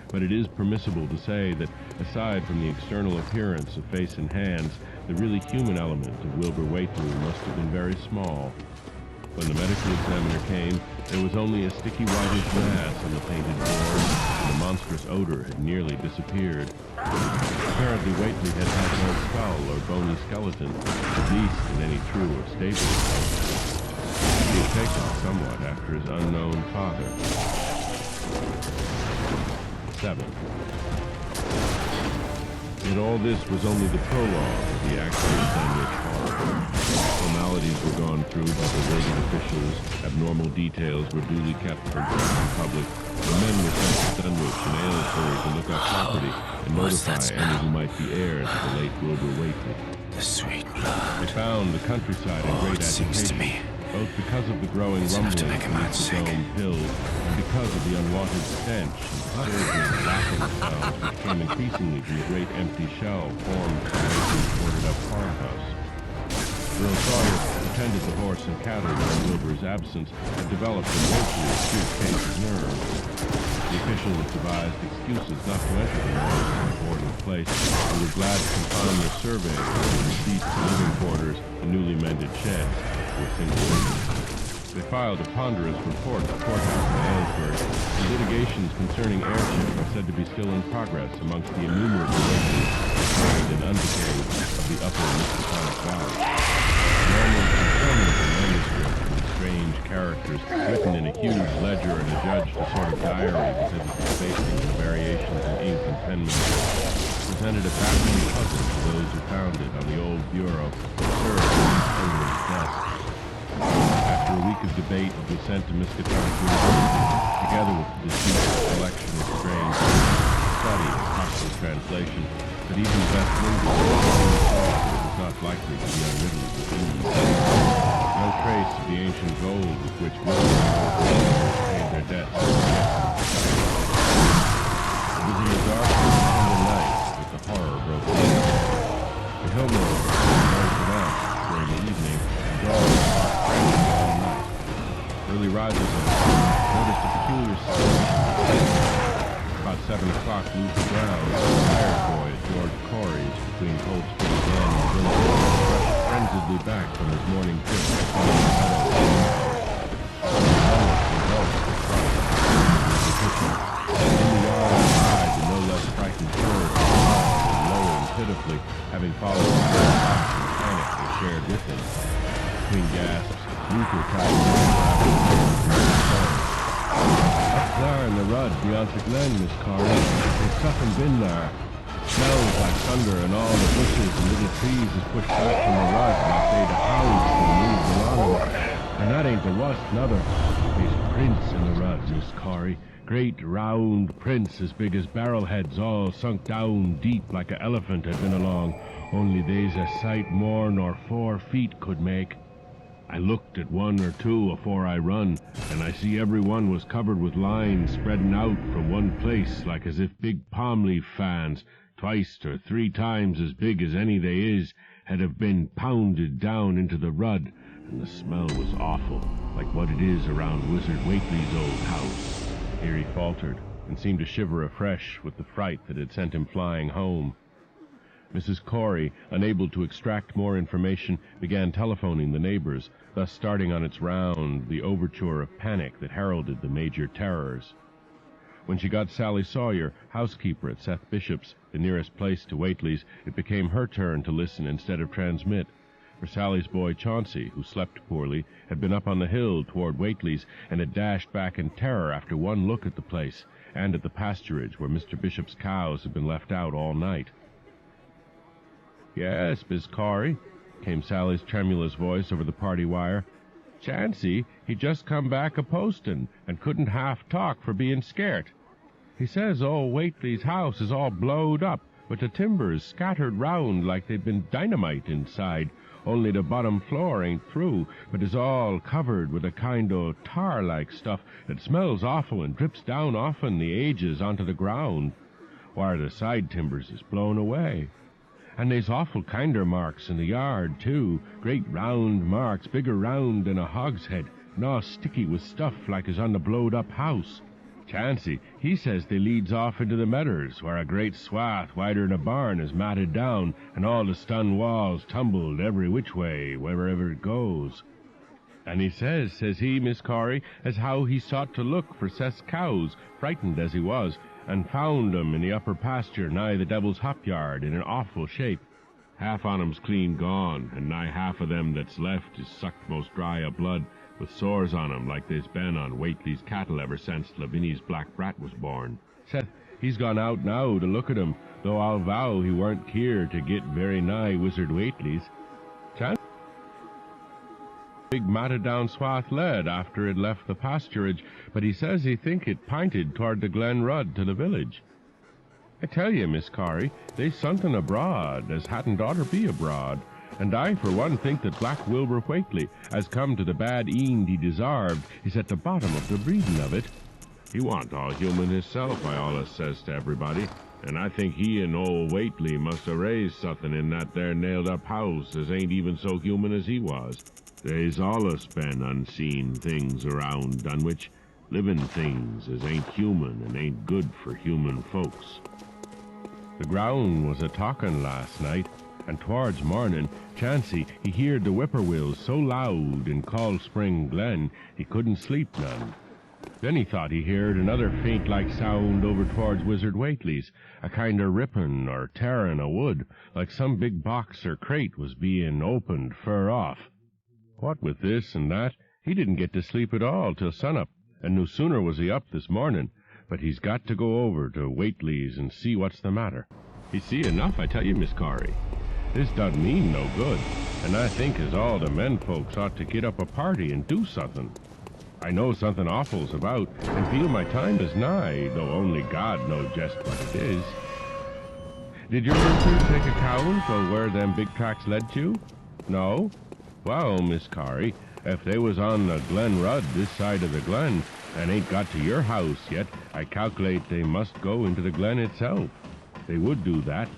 but it is permissible to say that, aside from the external appearance of face and hands, the really human element of Wilbur Waitley must have been very small. When the medical examiner came, there was only a sticky whitish mass on the painted board, and the monstrous odor had nearly disappeared. Apparently Waitley had had no skull or bony skeleton, at least in any true or stable skeleton. He had taken somewhat after his unknown father. 7. Yet all this was only the prologue of the actual Dunwich horror. Formalities were gone through by the rated officials, abnormal details were duly kept from the public, the men were sent to Dunwich and Aylesbury to look up property and notify any who might be heirs of the late Wilbur Waitley. The sweet blood. They found the countryside in great agitation, both because of the growing rumbling beneath the dome hill and because of the unwanted stench and disturbing laughing sounds which came increasingly from the great empty shell formed by the boarded-up farmhouse. Earl Sawyer, who tended the horse and cattle during Wilbur's absence, had developed a woefully acute case of nerves. The officials devised excuses not to enter the boarding place and were glad to confine their survey of the deceased living quarters and newly mended sheds to a single window. They filed a ponderous report to courthouse in Aylesbury, and litigations concerning airship are said to be still in progress amongst the innumerable legends contained and undecayed of the upper Mississippi Valley. Normal and permanent manuscript with strange characters written in a huge ledger and adjudged a sort of diary because of the spacing and the variations in ink and penmanship, presented a baffling puzzle to those who found it on the old bureau that served as the President's desk. After a week of debate, it was sent to Miskatonic University, together with the deceased collection of strange study and possible translation, but even the best linguists saw that it was not likely to be unriddled with ease. No trace of the ancient gold with which William paid their debts. It was in the dark December night that the horror broke in. The Hillmore was pronounced during the evening, and dogs barked all night. Early risers noticed a peculiar sound. About 7 o'clock, Luther Brown, a hired boy at George Corey's between Cold Spring Glen and Village, rushed frenziedly back from his morning trip to find the meadow. Almost convulsed with fright. In the yard outside, the no less frightened bird was lowing pitifully, having followed the great shock and panic they shared with him. Between gasps, Luther tried to up there in the rud beyond the glen, Miss Corey. There's something been there. Smells like thunder, and all the bushes and little trees is pushed back from the rud like they'd a house and moved along it. And that ain't the worst, nother. There's prints in the rud, Miss Corey. Great round prints as big as barrelheads, all sunk down deep like an elephant had been along. Only they's a sight more nor 4 feet could make. I looked at 1 or 2 afore I run, and I see every one was covered with lines spreading out from one place like as if big palm leaf fans, twice or 3 times as big as any they is, had have been pounded down into the rud, and the smell was awful, like what it is around Wizard Whately's old house. Here he faltered, and seemed to shiver afresh with the fright that had sent him flying home. Mrs. Corey, unable to extract more information, began telephoning the neighbors, thus starting on its round the overture of panic that heralded the major terrors. When she got Sally Sawyer, housekeeper at Seth Bishop's, the nearest place to Whately's, it became her turn to listen instead of transmit. For Sally's boy Chauncey, who slept poorly, had been up on the hill toward Whately's and had dashed back in terror after one look at the place and at the pasturage where Mr. Bishop's cows had been left out all night. "Yes, Miss Corey," came Sally's tremulous voice over the party wire. "Chauncey, he just come back a-postin' and couldn't half talk for being scairt. He says old Whately's house is all blowed up, but the timbers scattered round like they'd been dynamite inside, only the bottom floor ain't through, but is all covered with a kind o' tar-like stuff that smells awful and drips down often the ages onto the ground, where the side timbers is blown away. And they's awful kinder marks in the yard, too, great round marks, bigger round than a hogshead, and all sticky with stuff like as on the blowed-up house. Chauncey, he says they leads off into the medders, where a great swath wider'n a barn is matted down, and all the stone walls tumbled every which way, wherever it goes. And he says he, Miss Corey, as how he sought to look for Seth's cows, frightened as he was, and found 'em in the upper pasture nigh the Devil's Hop Yard in an awful shape. Half on 'em's clean gone, and nigh half of them that's left is sucked most dry of blood, with sores on 'em like they's been on Whately's cattle ever since Lavinia's black brat was born. Seth, he's gone out now to look at 'em, though I'll vow he weren't keer to git very nigh Wizard Whately's. Big matted down swath led after it left the pasturage, but he says he think it pinted toward the Glen Rud to the village. I tell ye, Miss Corey, they's somethin' abroad as hadn't oughter be abroad, and I for one think that Black Wilbur Whately, as come to the bad eend he desarved, is at the bottom of the breedin' of it. He wa'n't all human hisself, I allus says to everybody, and I think he and old Whately must have raised something in that there nailed-up house as ain't even so human as he was. They's allus been unseen things around Dunwich, livin' things as ain't human and ain't good for human folks. The ground was a-talkin' last night, and towards mornin', Chauncey, he heard the whippoorwills so loud in Cold Spring Glen he couldn't sleep none. Then he thought he heard another faint-like sound over towards Wizard Whately's, a kind of rippin' or tearin' o' wood, like some big box or crate was bein' opened fur off. What with this and that, he didn't get to sleep at all till sunup, and no sooner was he up this mornin', but he's got to go over to Whately's and see what's the matter. He's see enough, I tell you, Miss Corey. This doesn't mean no good, and I think as all the men folks ought to get up a party and do something. I know something awful's about, and feel my time is nigh, though only God knows just what it is. Did your sister take account of where them big tracks led to? No? Well, Miss Corrie, if they was on the Glen Rud this side of the glen, and ain't got to your house yet, I calculate they must go into the glen itself. They would do that.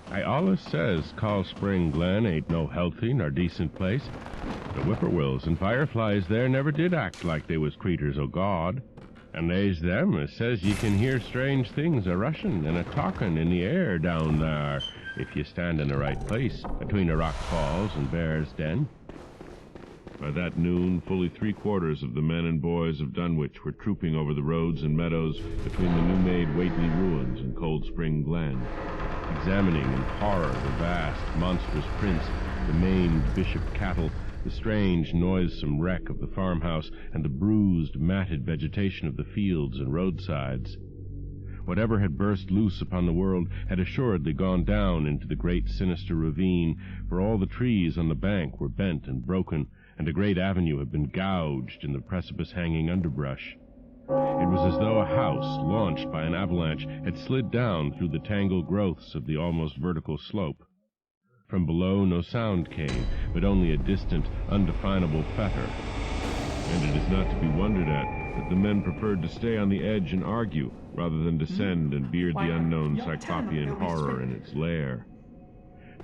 I allus says Cold Spring Glen ain't no healthy nor decent place. The whippoorwills and fireflies there never did act like they was creatures o' God. And they's them as says ye can hear strange things a-rushin' and a-talkin' in the air down there, if you stand in the right place, between the rock falls and Bear's Den. By that noon, fully 3/4 of the men and boys of Dunwich were trooping over the roads and meadows between the new-made Whately ruins and Cold Spring Glen, examining in horror the vast, monstrous prints, the maimed bishop cattle, the strange, noisome wreck of the farmhouse, and the bruised, matted vegetation of the fields and roadsides. Whatever had burst loose upon the world had assuredly gone down into the great sinister ravine, for all the trees on the bank were bent and broken, and a great avenue had been gouged in the precipice-hanging underbrush. It was as though a house, launched by an avalanche, had slid down through the tangled growths of the almost vertical slope. From below no sound came, but only a distant, undefinable fetor. And it is not to be wondered at that the men preferred to stay on the edge and argue, rather than descend and beard the unknown cyclopean horror in its lair.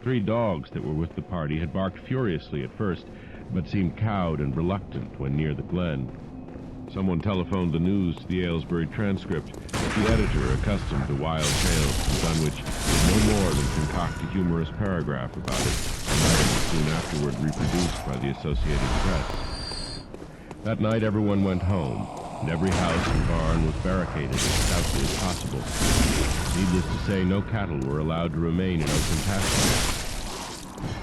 3 dogs that were with the party had barked furiously at first, but seemed cowed and reluctant when near the glen. Someone telephoned the news to the Aylesbury Transcript, but the editor, accustomed to wild tales from Dunwich, did no more than concoct a humorous paragraph about it, and that was soon afterward reproduced by the Associated Press. That night everyone went home, and every house and barn was barricaded as stoutly as possible. Needless to say, no cattle were allowed to remain in open pasture.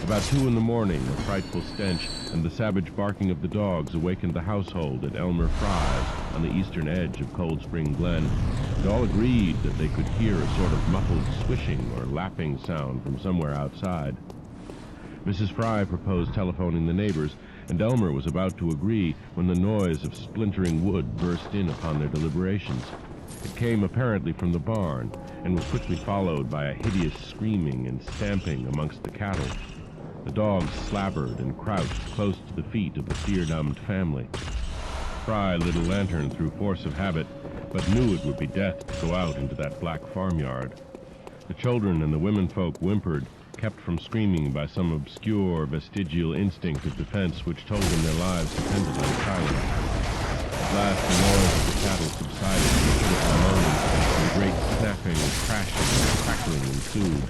About 2 in the morning, a frightful stench and the savage barking of the dogs awakened the household at Elmer Fry's on the eastern edge of Cold Spring Glen, and all agreed that they could hear a sort of muffled swishing or lapping sound from somewhere outside. Mrs. Fry proposed telephoning the neighbors, and Elmer was about to agree when the noise of splintering wood burst in upon their deliberations. It came apparently from the barn, and was quickly followed by a hideous screaming and stamping amongst the cattle. The dogs slabbered and crouched close to the feet of the fear-numbed family. Fry lit a lantern through force of habit, but knew it would be death to go out into that black farmyard. The children and the womenfolk whimpered, kept from screaming by some obscure, vestigial instinct of defense which told them their lives depended on silence. At last the noise of the cattle subsided to a pitiful moaning, and a great snapping, crashing, and crackling ensued.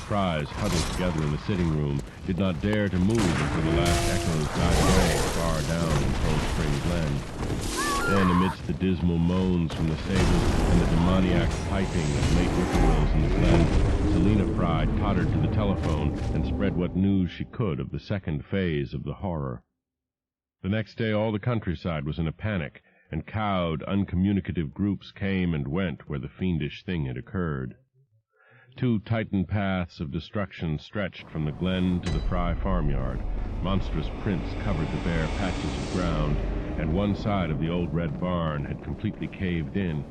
Fries, huddled together in the sitting room, did not dare to move until the last echoes died away far down in Cold Spring Glen. Then, amidst the dismal moans from the stables and the demoniac piping of late whippoorwills in the glen, Selina Fry tottered to the telephone and spread what news she could of the second phase of the horror. The next day all the countryside was in a panic, and cowed, uncommunicative groups came and went where the fiendish thing had occurred. 2 tightened paths of destruction stretched from the glen to the Fry farmyard. Monstrous prints covered the bare patches of ground, and one side of the old red barn had completely caved in.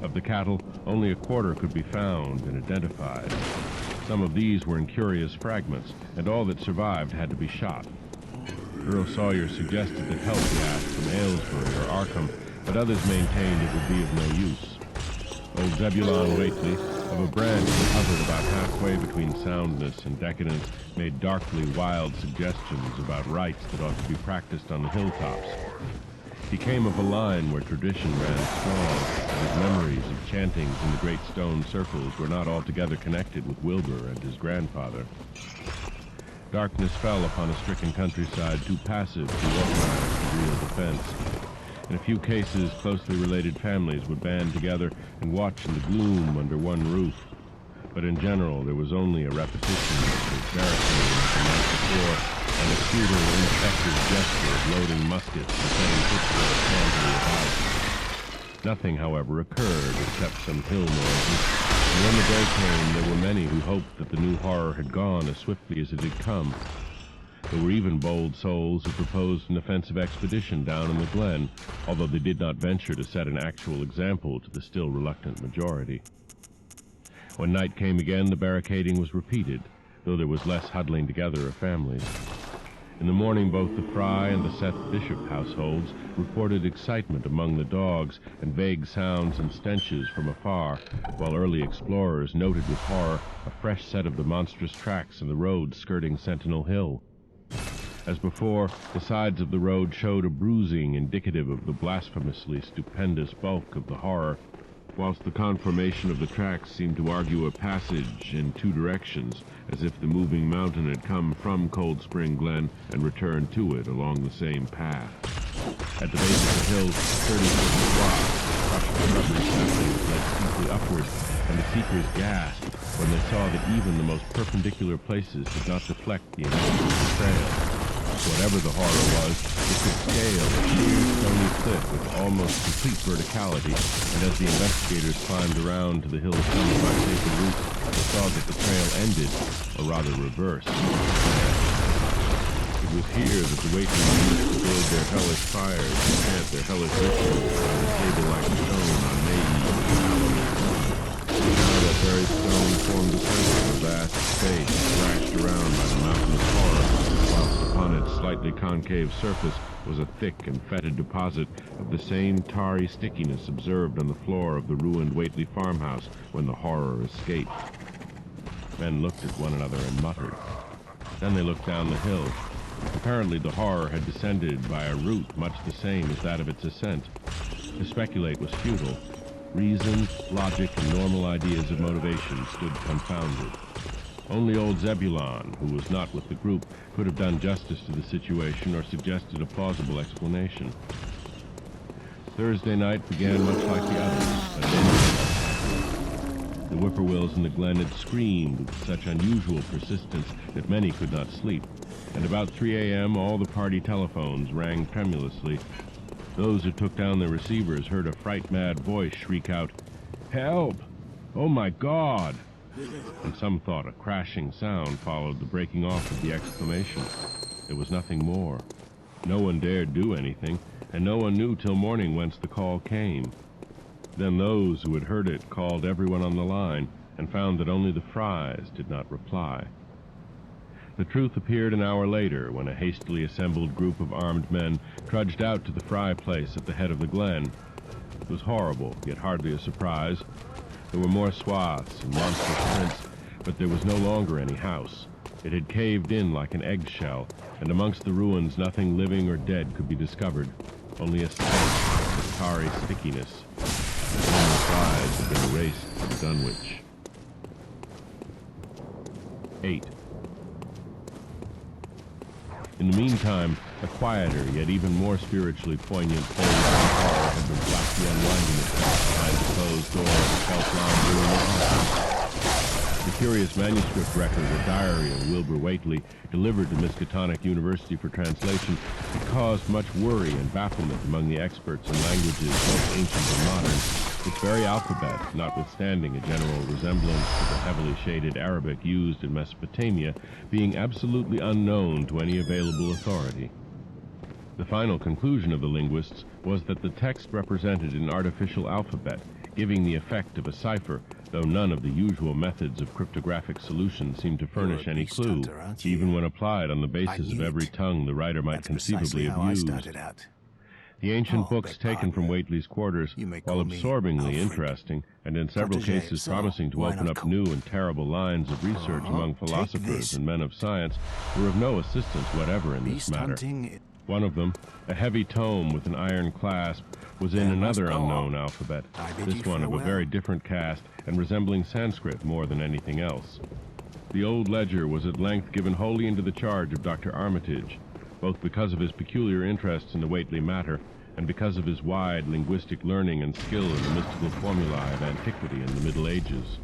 Of the cattle, only a quarter could be found and identified. Some of these were in curious fragments, and all that survived had to be shot. Earl Sawyer suggested that help be asked from Aylesbury or Arkham, but others maintained it would be of no use. Old Zebulon Whately, of a branch that hovered about halfway between soundness and decadence, made darkly wild suggestions about rites that ought to be practiced on the hilltops. He came of a line where tradition ran strong, and his memories of chantings in the great stone circles were not altogether connected with Wilbur and his grandfather. Darkness fell upon a stricken countryside too passive to organize for real defense. In a few cases, closely related families would band together and watch in the gloom under one roof. But in general, there was only a repetition of the barricade of the night before, and a futile, ineffective gesture of loading muskets and setting pitchforks handily about. Nothing, however, occurred except some hill noises, And when the day came, there were many who hoped that the new horror had gone as swiftly as it had come. There were even bold souls who proposed an offensive expedition down in the glen, although they did not venture to set an actual example to the still reluctant majority. When night came again, the barricading was repeated, though there was less huddling together of families. In the morning, both the Fry and the Seth Bishop households reported excitement among the dogs and vague sounds and stenches from afar, while early explorers noted with horror a fresh set of the monstrous tracks in the road skirting Sentinel Hill. As before, the sides of the road showed a bruising indicative of the blasphemously stupendous bulk of the horror, whilst the conformation of the tracks seemed to argue a passage in two directions, as if the moving mountain had come from Cold Spring Glen and returned to it along the same path. At the base of the hill, 30-foot rocks, crushed rubbery saplings led steeply upward, and the seekers gasped when they saw that even the most perpendicular places did not deflect the enormous trail. Whatever the horror was, it could scale a sheer stony cliff with almost complete verticality, and as the investigators climbed around to the hill's summit by safer route, they saw that the trail ended, or rather reversed. It was here that the Waitlings used to build their hellish fires and chant their hellish rituals by the table-like stone on May Eve and Halloween. Now that very stone formed the center of a vast space thrashed around by the mountain of horror, whilst upon its slightly concave surface was a thick and fetid deposit of the same tarry stickiness observed on the floor of the ruined Waitley farmhouse when the horror escaped. Men looked at one another and muttered. Then they looked down the hill. Apparently the horror had descended by a route much the same as that of its ascent. To speculate was futile. Reason, logic, and normal ideas of motivation stood confounded. Only old Zebulon, who was not with the group, could have done justice to the situation or suggested a plausible explanation. Thursday night began much like the others, but it ended. The whippoorwills in the glen had screamed with such unusual persistence that many could not sleep, and about 3 a.m. all the party telephones rang tremulously. Those who took down their receivers heard a fright-mad voice shriek out, "Help! Oh my God!" And some thought a crashing sound followed the breaking off of the exclamation. There was nothing more. No one dared do anything, and no one knew till morning whence the call came. Then those who had heard it called everyone on the line, and found that only the Frys did not reply. The truth appeared an hour later, when a hastily assembled group of armed men trudged out to the Fry place at the head of the glen. It was horrible, yet hardly a surprise. There were more swaths and monstrous prints, but there was no longer any house. It had caved in like an eggshell, and amongst the ruins nothing living or dead could be discovered, only a stench of tarry stickiness. And all the Frys had been erased from Dunwich. 8. In the meantime, a quieter, yet even more spiritually poignant phase of horror had been blackly unwinding itself behind the closed door of the self-lined room of office. The curious manuscript record or diary of Wilbur Waitley, delivered to Miskatonic University for translation, had caused much worry and bafflement among the experts in languages both ancient and modern, its very alphabet, notwithstanding a general resemblance to the heavily shaded Arabic used in Mesopotamia, being absolutely unknown to any available authority. The final conclusion of the linguists was that the text represented an artificial alphabet, giving the effect of a cipher, though none of the usual methods of cryptographic solution seemed to furnish any clue, even when applied on the basis of every tongue the writer might conceivably have used. The ancient books taken from Waitley's quarters, while absorbingly interesting, and in several cases promising to open up new and terrible lines of research among philosophers and men of science, were of no assistance whatever in this matter. One of them, a heavy tome with an iron clasp, was in another unknown alphabet, this one of a very different cast and resembling Sanskrit more than anything else. The old ledger was at length given wholly into the charge of Dr. Armitage, both because of his peculiar interests in the Waitley matter and because of his wide linguistic learning and skill in the mystical formulae of antiquity and the Middle Ages.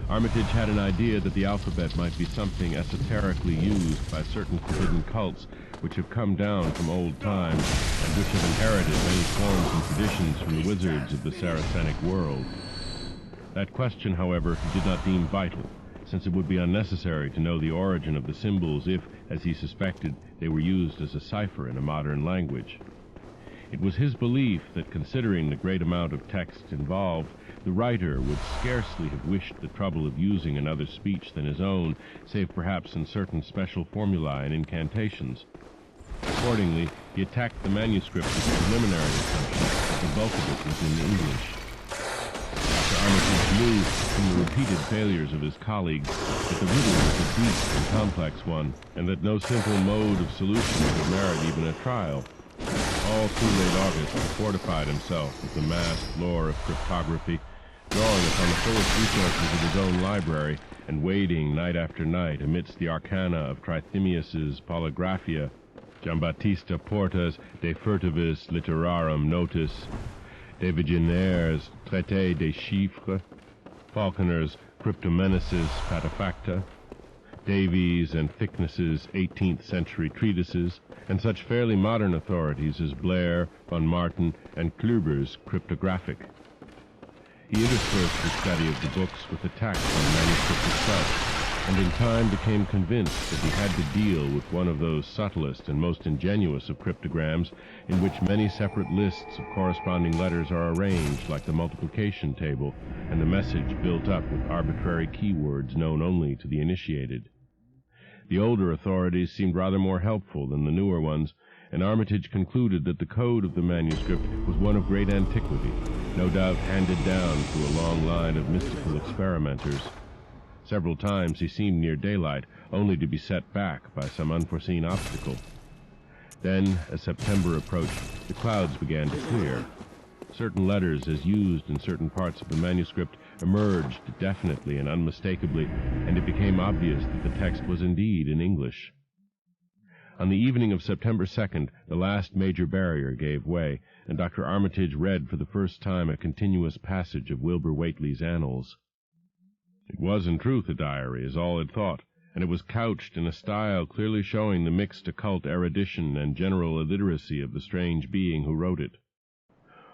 Armitage had an idea that the alphabet might be something esoterically used by certain forbidden cults which have come down from old times and which have inherited many forms and traditions from the wizards of the Saracenic world. That question, however, he did not deem vital, since it would be unnecessary to know the origin of the symbols if, as he suspected, they were used as a cipher in a modern language. It was his belief that, considering the great amount of text involved, the writer would scarcely have wished the trouble of using another speech than his own, save perhaps in certain special formulae and incantations. Accordingly, he attacked the manuscript with the preliminary assumption that the bulk of it was in English. Dr. Armitage knew from the repeated failures of his colleagues that the riddle was a deep and complex one, and that no simple mode of solution would merit even a trial. All through late August, he fortified himself with the massed lore of cryptography, drawing upon the fullest resources of his own library, and wading night after night amidst the arcana of Trithemius's Polygraphia, Giambattista Porta's De Furtivis Literarum Notis, De Vigenaire's Traité des Chiffres, Falconer's Cryptomenesis Patefacta, Davies and Thickness's 18th century treatises, and such fairly modern authorities as Blair, von Martin, and Klüber's Cryptographic. He interspersed the study of the books with attacks on the manuscript itself, and in time became convinced that he had to deal with one of those subtlest and most ingenuous of cryptograms in which many separate lists of corresponding letters are arranged like the multiplication table, and the message built up with arbitrary keywords known only to the initiated. The older authorities seemed rather more helpful than the newer ones, and Armitage concluded that the code of the manuscript was one of great antiquity, no doubt handed down through a long line of mystical experimenters. Several times he seemed near daylight, only to be set back by some unforeseen obstacle. Then, as September approached, the clouds began to clear. Certain letters, as used in certain parts of the manuscript, emerged definitely and unmistakably, and it became obvious that the text was indeed in English. On the evening of September 2nd, the last major barrier gave way, and Dr. Armitage read for the first time a continuous passage of Wilbur Whately's Annals. It was, in truth, a diary, as all had thought, and it was couched in a style clearly showing the mixed occult erudition and general illiteracy of the strange being who wrote it.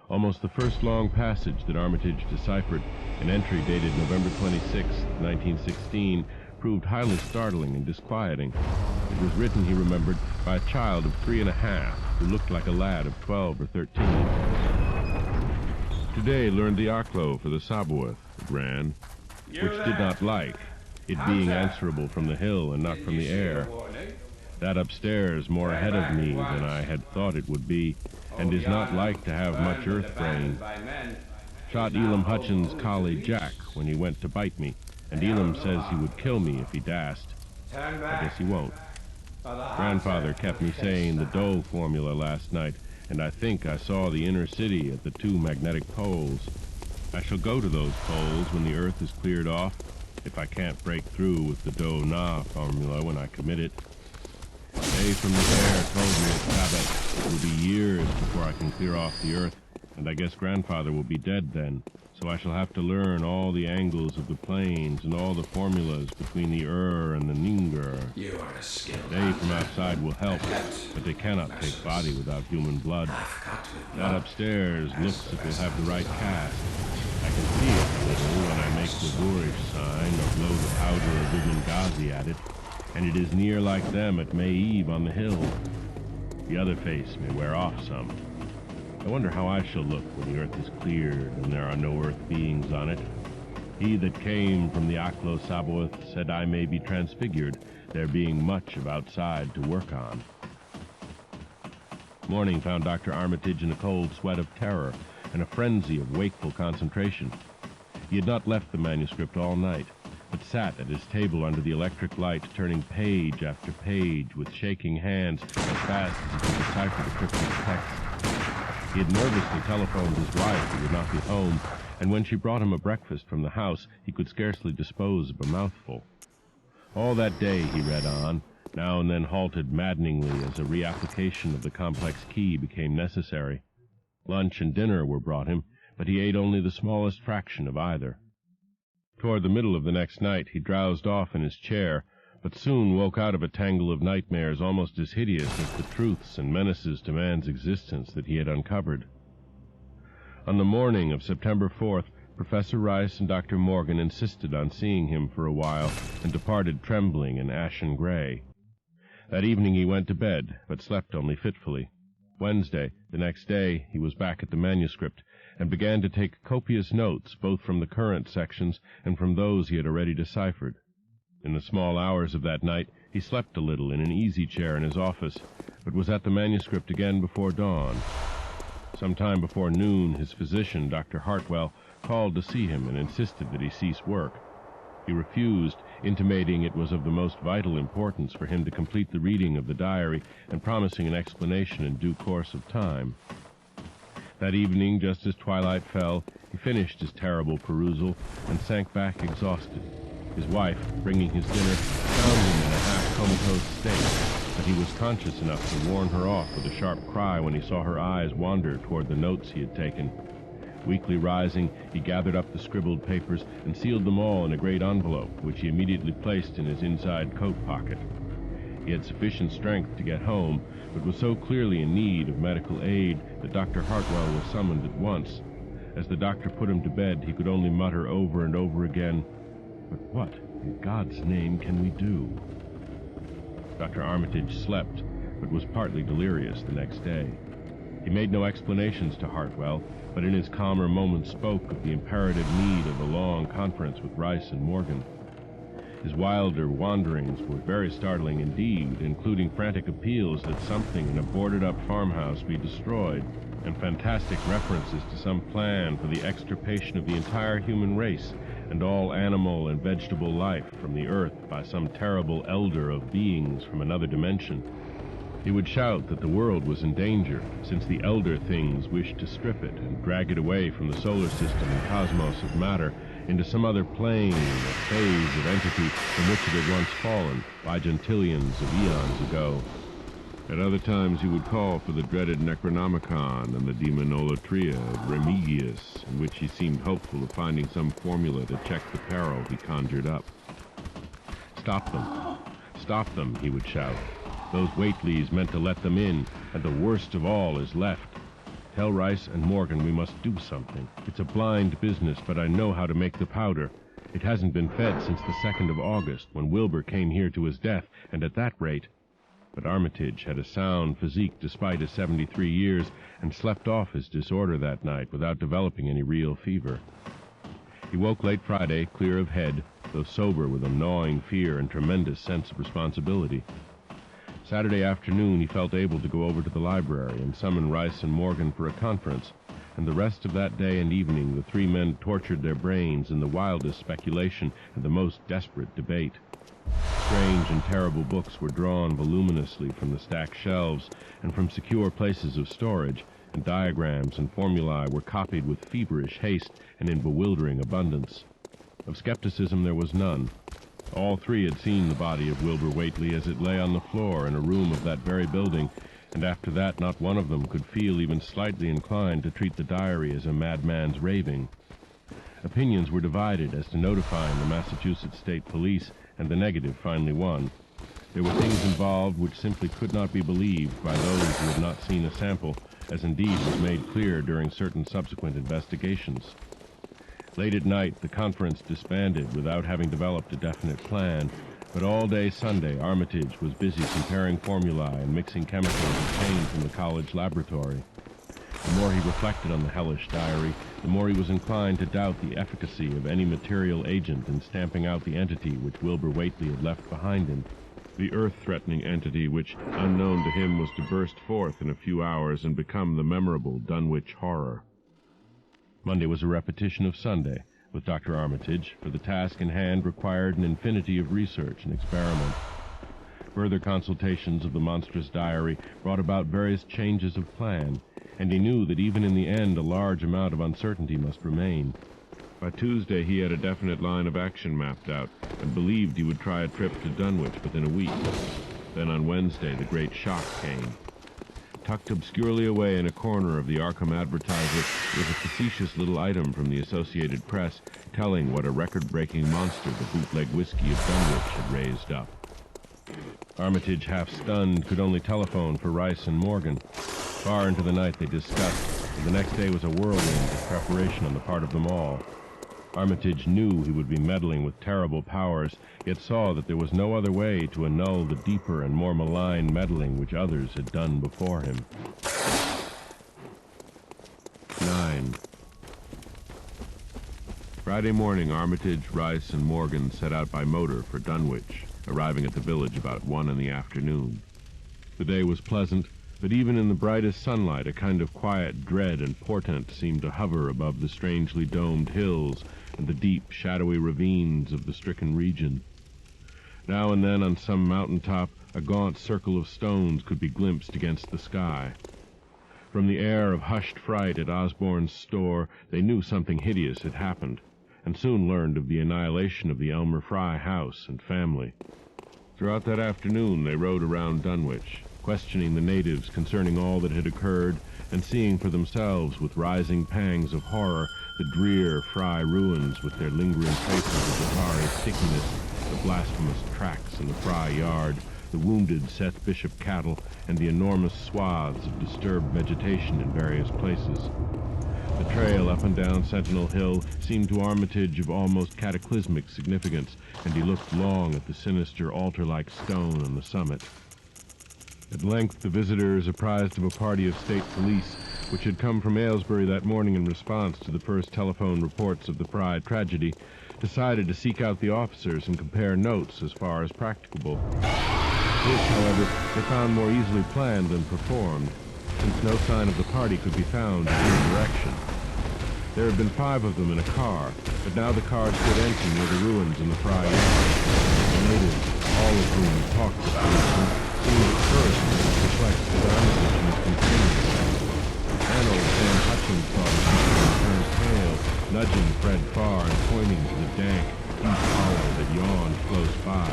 Almost the first long passage that Armitage deciphered, an entry dated November 26, 1916, proved highly startling and disquieting. It was written, he remembered, by a child of 3 1/2, who looked like a lad of 12 or 13. Today learned the Aklo for the Saboth, it ran, which did not like, it being answerable from the hill and not from the air. That upstairs more ahead of me than I had thought it would be, and is not like to have much earth brain. Shot Elam Hutchins' collie Jack when he went to bite me, and Elam says he would kill me if he dashed. I guess he won't. Grandfather kept me saying the Dole formula last night, and I think I saw the inner city at the 2 magnetic poles. I shall go to those poles when the earth is cleared off, if I can't break through with the Do-Na formula when I commit it. They from the air told me at Sabbath it will be years before I can clear off the earth, and I guess Grandfather will be dead then, so I shall have to learn all the angles of the planes and all the formulas between the and the Ninger. You are a skilled They from outside will help, but they cannot take body without human blood. That upstairs looks as if we'll have the right cast. I can see it a little when I make the Boorish sign or blow the powder of Ibn Ghazi at it, and it is near like them at May Eve on the hill. The other face may wear off some. I wonder how I shall look when the earth is cleared and there are no earth beings on it. He that came from the Aklo Saboth said I may be transfigured, there being much of outside to work on. Morning found Dr. Armitage in a cold sweat of terror and a frenzy of wakeful concentration. He had not left the manuscript all night, but sat at his table under the electric light, turning page after page with shaking hands as fast as he could decipher the cryptic text. He had nervously telephoned his wife who would not be home, and when she brought him a breakfast from the house, he could scarcely dispose of a mouthful. All that day he read on, now and then halted maddeningly as a reapplication of the complex key became necessary. Lunch and dinner were brought him, but he ate only the smallest fraction of either. Toward the middle of the next night he drowsed off in his chair, but soon woke out of a tangle of nightmares almost as hideous as the truths and menaces to man's existence that he had uncovered. On the morning of September 4th, Professor Rice and Dr. Morgan insisted on seeing him for a while and departed trembling and ashen gray. That evening he went to bed, but slept only fitfully. Wednesday, the next day, he was back at the manuscript and began to take copious notes both from the current sections and from those he had already deciphered. In the small hours of that night he slept a little in an easy chair in his office, but was at the manuscript again before dawn. Some time before noon, his physician, Dr. Hartwell, called to see him and insisted that he cease work. He refused, intimating it was of the most vital importance for him to complete the reading of the diary and promising an explanation in due course of time. That evening, just as twilight fell, he finished his terrible perusal and sank back exhausted. His wife, bringing his dinner, found him in a half-comatose state, but he was conscious enough to warn her off with a sharp cry when he saw her eyes wander toward the notes he had taken. Weakly rising, he gathered up the scribbled papers and sealed them all in a great envelope, which he immediately placed in his inside coat pocket. He had sufficient strength to get home, but was so clearly in need of medical aid that Dr. Hartwell was summoned at once. As the doctor put him to bed, he could only mutter over and over again, "But what, in God's name, can we do?" Dr. Armitage slept, but was partly delirious the next day. He made no explanations to Hartwell, but in his calmer moments spoke of the imperative need of a long conference with Rice and Morgan. His wilder wanderings were very startling indeed, including frantic appeals that something in a boarded-up farmhouse be destroyed, and fantastic references to some plan for the extirpation of the entire human race and all animal and vegetable life from the earth by some terrible elder of beings from another dimension. He would shout that the world was in danger, since the elder things wished to strip it and drag it away from the solar system and cosmos of matter into some other plane or phase of entity from which it had once fallen by gentillions of eons ago. At other times he would call for the dreaded Necronomicon and the Demonolatria of Remigius, in which he seemed hopeful of finding some formula to check the peril he conjured up. "Stop them! Stop them!" he would shout. "Those Whateleys meant to let them in, and the worst of all is left. Tell Rice and Morgan we must do something. It's a blind business, but I know how to make the powder. It hasn't been fed since the 2nd of August, when Wilbur came here to his death, and at that rate—" But Armitage had a sound physique despite his 73 years, and slept off his disorder that night without developing any real fever. He woke late Friday, clear of head, though sober with a gnawing fear and tremendous sense of responsibility. Saturday afternoon he felt able to go over to the library and summon Rice and Morgan for a conference, and the rest of that day and evening the three men tortured their brains in the wildest speculation and the most desperate debate. Strange and terrible books were drawn voluminously from the stacked shelves and from secure places of storage, and diagrams and formulae were copied with feverish haste and in bewildering abundance. Of skepticism there was none. All three had seen the body of Wilbur Whateley as it lay on the floor in a room of that very building, and after that not one of them could feel even slightly inclined to treat the diary as a madman's raving. Opinions were divided as to notifying the Massachusetts State Police, and the negative finally won. There were things involved which simply could not be believed by those who had not seen a sample, as indeed was made clear during certain subsequent investigations. Late at night, the conference disbanded without having developed a definite plan, but all day Sunday Armitage was busy comparing formulae and mixing chemicals obtained from the college laboratory. The more he reflected on the hellish diary, the more he was inclined to doubt the efficacy of any material agent in stamping out the entity which Wilbur Whateley had left behind him. The earth-threatening entity which, unknown to him, was to burst forth in a few hours and become the memorable Dunwich Horror. Monday was a repetition of Sunday, with Dr. Armitage, for the task in hand required an infinity of research and experiment. Further consultations of the monstrous diary brought about various changes of plan, and he knew that even in the end a large amount of uncertainty must remain. By Tuesday he had a definite line of action mapped out, and believed he would try a trip to Dunwich within a week. Then on Wednesday the great shock came. Tucked obscurely away in a corner of the Arkham Advertiser was a facetious little item from the Associated Press telling what a record-breaking monster the bootleg whiskey of Dunwich had raised up. Armitage, half stunned, could only telephone for Rice and Morgan. Far into the night they discussed, and the next day was a whirlwind of preparation on the part of them all. Armitage knew he would be meddling with terrible powers, yet saw that there was no other way to annul the deeper and more malign meddling which others had done before him. 9. Friday morning, Armitage, Rice, and Morgan set out by motor for Dunwich, arriving at the village about 1 in the afternoon. The day was pleasant, but even in the brightest sunlight a kind of quiet dread and portent seemed to hover above the strangely domed hills and the deep, shadowy ravines of the stricken region. Now and then on some mountain-top a gaunt circle of stones could be glimpsed against the sky. From the air of hushed fright at Osborne's store they knew something hideous had happened, and soon learned of the annihilation of the Elmer Fry house and family. Throughout that afternoon they rode around Dunwich, questioning the natives concerning all that had occurred, and seeing for themselves with rising pangs of horror the drear Fry ruins with their lingering traces of the tarry stickiness, the blasphemous tracks in the Fry yard, the wounded Seth Bishop cattle, and the enormous swaths of disturbed vegetation in various places. The trail up and down Sentinel Hill seemed to Armitage of almost cataclysmic significance, and he looked long at the sinister altar-like stone on the summit. At length the visitors, apprised of a party of state police, which had come from Aylesbury that morning in response to the first telephone reports of the Fry tragedy, decided to seek out the officers and compare notes as far as practicable. This, however, they found more easily planned than performed, since no sign of the party could be found in any direction. There had been 5 of them in a car, but now the car stood empty near the ruins in the Fry yard. The natives, all of whom talked to policemen, seemed at first perplexed at Armitage and his companions. Then old Sam Hutchins saw the people and turned pale, nudging Fred Farr and pointing to the dank, deep hollow that yawned close by.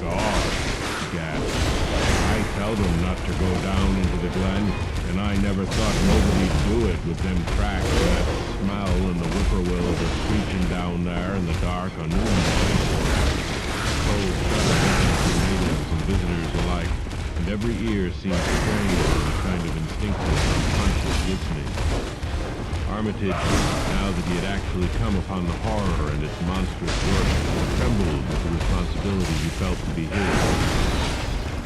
"God," he gasped, "I tell them not to go down into the glen, and I never thought nobody'd do it with them tracks and that smell and the whippoorwills are screeching down there in the dark on noonday." Cold shudder to natives and visitors alike, and every ear seemed strained with a kind of instinctive, unconscious listening. Armitage, now that he had actually come upon the horror and its monstrous work, trembled with the responsibility he felt to be his.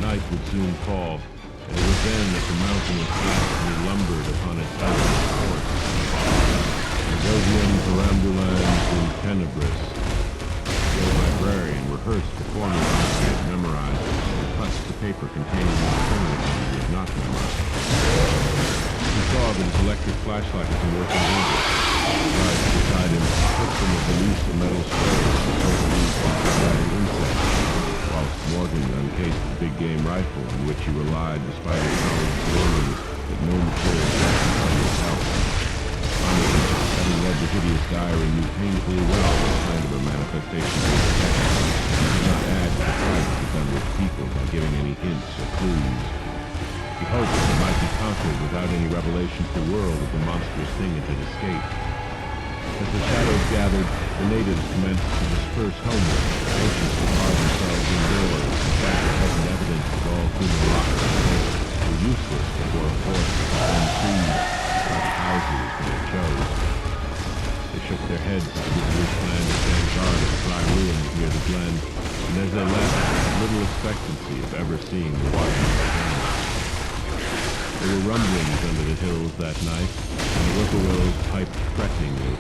Night would soon fall, and it was then that the mountain was flatly lumbered upon its endless course. Rhodium perambulans in tenebris. The old librarian rehearsed the formula he had memorized, and touched the paper containing the alternative he had not memorized. He saw that his electric flashlight had been working over. Right beside him, took from a valise a metal spray that was used for fighting insects, whilst Morgan uncased the big game rifle on which he relied despite his colleagues' warnings that no material weapon would help. Armitage, having read the hideous diary, knew painfully well what kind of a manifestation he was expecting, and did not add to the fright of the Dunwich people by giving any hints or clues. He hoped that it might be conquered without any revelation to the world of the monstrous thing it had escaped. As the shadows gathered, the natives commenced to disperse homeward, anxious to bar themselves indoors, and found the present evidence that all human rocks and hope were useless before a forest of stone trees, like houses when they chose. They shook their heads as the visitors planned to stand guard at the dry ruins near the glen, and as they left, had little expectancy of ever seeing the watchers again. There were rumblings under the hills that night, and the whippoorwills piped threateningly.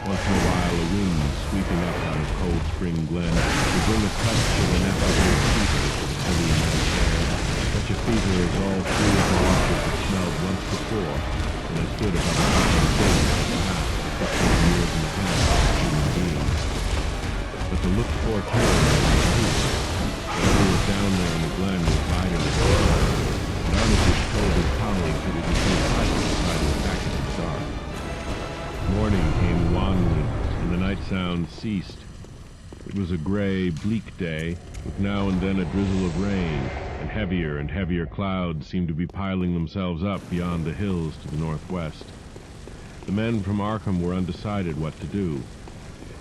Once in a while a wind sweeping up out of Cold Spring Glen would bring a touch of ineffable fever to the heavy night air, such a fever as all 3 of the watchers had smelled once before when they stood above a mountain building at the house for 15 years and a half as human beings. But the looked-for terror was here. Whatever was down there in the glen was lighter than before, and Armitage told his colleagues that it would be impossible to try to attack it in the dark. Morning came wanly, and the night sound ceased. It was a gray, bleak day, with now and then a drizzle of rain, and heavier clouds seemed to be piling themselves up beyond the hills to the northwest. The men from Arkham were undecided what to do.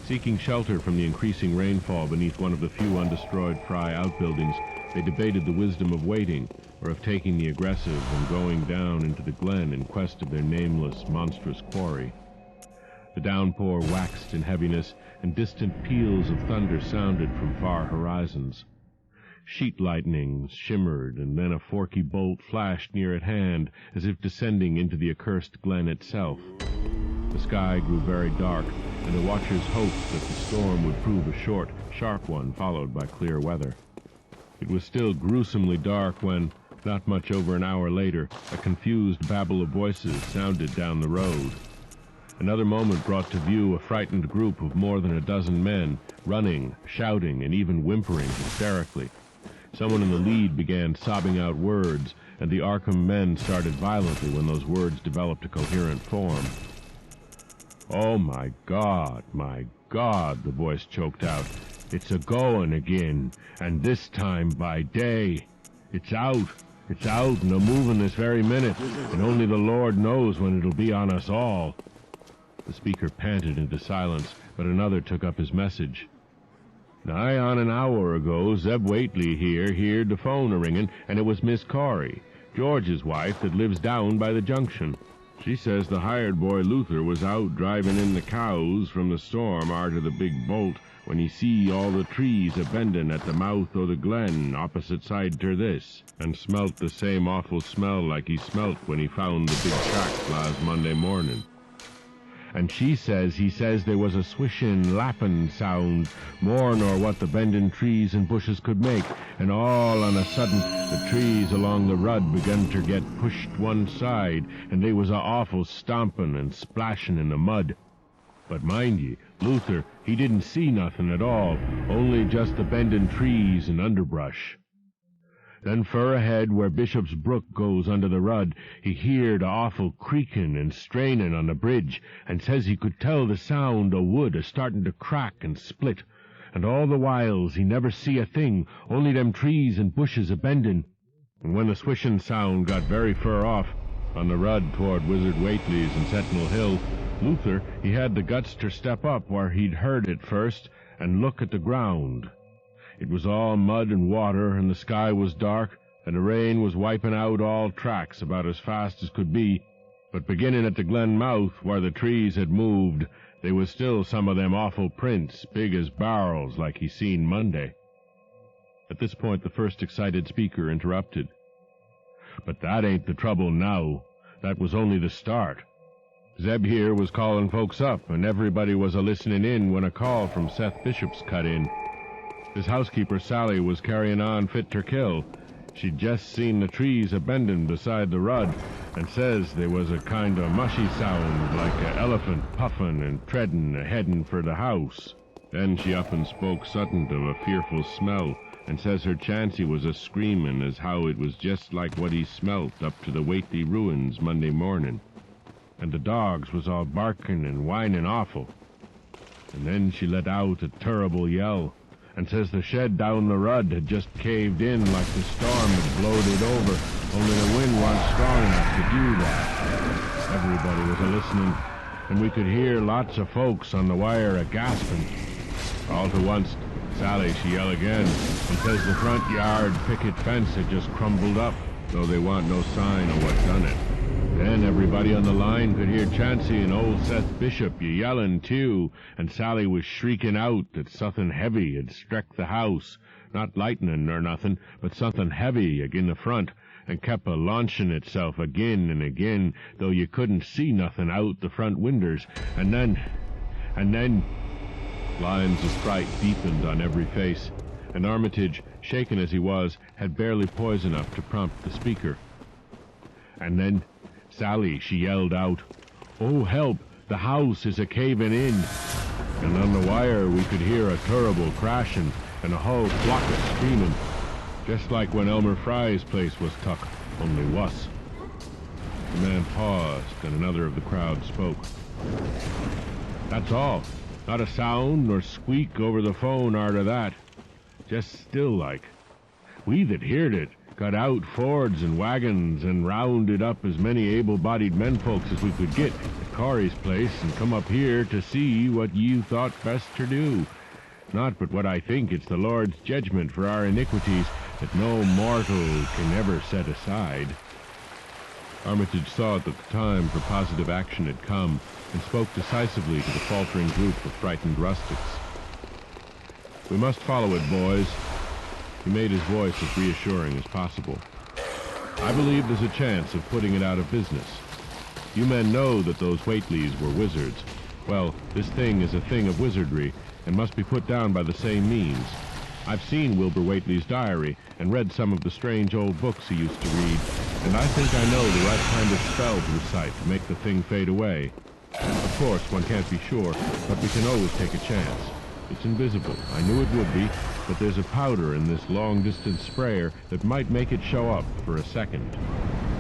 Seeking shelter from the increasing rainfall beneath one of the few undestroyed Fry outbuildings, they debated the wisdom of waiting, or of taking the aggressive and going down into the glen in quest of their nameless, monstrous quarry. The downpour waxed in heaviness, and distant peals of thunder sounded from far horizons. Sheet lightnings shimmered, and then a forky bolt flashed near at hand, as if descending into the accursed glen itself. The sky grew very dark, and the watchers hoped that the storm would prove a short, sharp one, followed by clear weather. It was still gruesomely dark when, not much over an hour later, a confused babble of voices sounded down the road. Another moment brought to view a frightened group of more than a dozen men, running, shouting, and even whimpering hysterically. Someone in the lead began sobbing out words, and the Arkham men started violently when those words developed a coherent form. "Oh, my God, the voice choked out. "It's a-goin' again, and this time by day. It's out, and a-movin' this very minute, and only the Lord knows when it'll be on us all." The speaker panted into silence, but another took up his message. "Nigh on an hour ago, Zeb Whately here heard the phone a-ringin', and it was Miss Corey, George's wife that lives down by the junction. She says the hired boy Luther was out driving in the cows from the storm arter the big bolt when he see all the trees a-bendin' at the mouth o' the glen opposite side ter this, and smelt the same awful smell like he smelt when he found the big tracks last Monday morning. And he says there was a swishin', lappin' sound, more nor what the bendin' trees and bushes could make, and all on a sudden the trees along the rud begun ter get pushed one side, and they was a awful stompin' and splashin' in the mud. But mind ye, Luther, he didn't see nothin' at all, only just the bendin' trees and underbrush. Then fur ahead, where Bishop's Brook goes under the rud, he heard a awful creakin' and strainin' on the bridge, and says he could tell the sound o' wood a-startin' to crack and split, and all the whiles he never see a thing, only them trees and bushes a-bendin'. And when the swishin' sound got very fur off, on the rud toward Wizard Whately's and Sentinel Hill, Luther, he had the guts ter step up where he'd heard it first and look at the ground. It was all mud and water, and the sky was dark, and the rain was wiping out all tracks about as fast as could be. But beginning at the glen mouth, where the trees had moved, they was still some of them awful prints, big as barrels like he seen Monday." At this point the first excited speaker interrupted. "But that ain't the trouble now. That was only the start. Zeb here was calling folks up, and everybody was a-listening in when a call from Seth Bishop's cut in. His housekeeper, Sally, was carrying on fit ter kill. She'd just seen the trees a-bendin' beside the rud, and says there was a kind of mushy sound like a elephant puffin' and treadin' a-headin' for the house. Then she up and spoke sudden of a fearful smell, and says her Chancy was a-screamin' as how it was just like what he smelt up to the Whately ruins Monday morning. And the dogs was all barkin' and whinin' awful. And then she let out a terrible yell, and says the shed down the rud had just caved in like the storm had blowed it over, only the wind wasn't strong enough to do that. Everybody was a-listening, and we could hear lots of folks on the wire a-gaspin'. All to once, Sally, she yell again, and says the front yard picket fence had just crumbled up, though they want no sign of what done it. Then everybody on the line could hear Chancy and old Seth Bishop yellin' too, and Sally was shrieking out that somethin' heavy had struck the house, not lightnin' nor nothin', but somethin' heavy agin the front, and kep' a-launchin' itself agin and agin, though you couldn't see nothin' out the front winders, and then... Lines of fright deepened on every face, and Armitage, shaken as he was, had barely poise enough to prompt the speaker. And then Sally, she yelled out, "Oh, help! The house is a-cavin' in!" And on the wire we could hear a terrible crashin' and a whole flock of screamin', just like when Elmer Fry's place was tuck, only wuss. The man paused, and another of the crowd spoke. "That's all. Not a sound nor squeak over the phone arter that. Just still like. We that heard it got out Fords and wagons and rounded up as many able-bodied menfolks as we could get at Corey's place and come up here to see what you thought best to do. Not but what I think it's the Lord's judgment for our iniquities that no mortal can ever set aside." Armitage saw that the time for positive action had come and spoke decisively to the faltering group of frightened rustics. "We must follow it, boys." He made his voice as reassuring as possible. "I believe there's a chance of putting it out of business. You men know that those Whateleys were wizards. Well, this thing is a thing of wizardry and must be put down by the same means. I've seen Wilbur Whately's diary and read some of the strange old books he used to read, and I think I know the right kind of spell to recite to make the thing fade away. Of course, one can't be sure, but we can always take a chance. It's invisible. I knew it would be, but there's a powder in this long-distance sprayer that might make it show up for a second.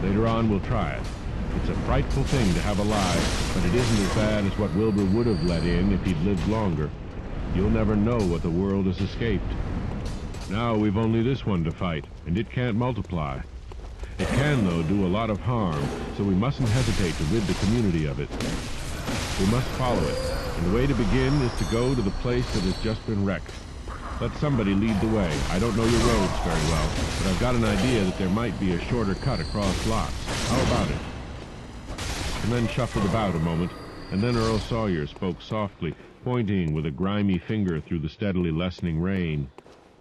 Later on, we'll try it. It's a frightful thing to have alive, but it isn't as bad as what Wilbur would have let in if he'd lived longer. You'll never know what the world has escaped. Now we've only this one to fight, and it can't multiply. It can, though, do a lot of harm, so we mustn't hesitate to rid the community of it. We must follow it, and the way to begin is to go to the place that has just been wrecked. Let somebody lead the way. I don't know your roads very well, but I've got an idea that there might be a shorter cut across lots. How about it?" The men shuffled about a moment, and then Earl Sawyer spoke softly, pointing with a grimy finger through the steadily lessening rain.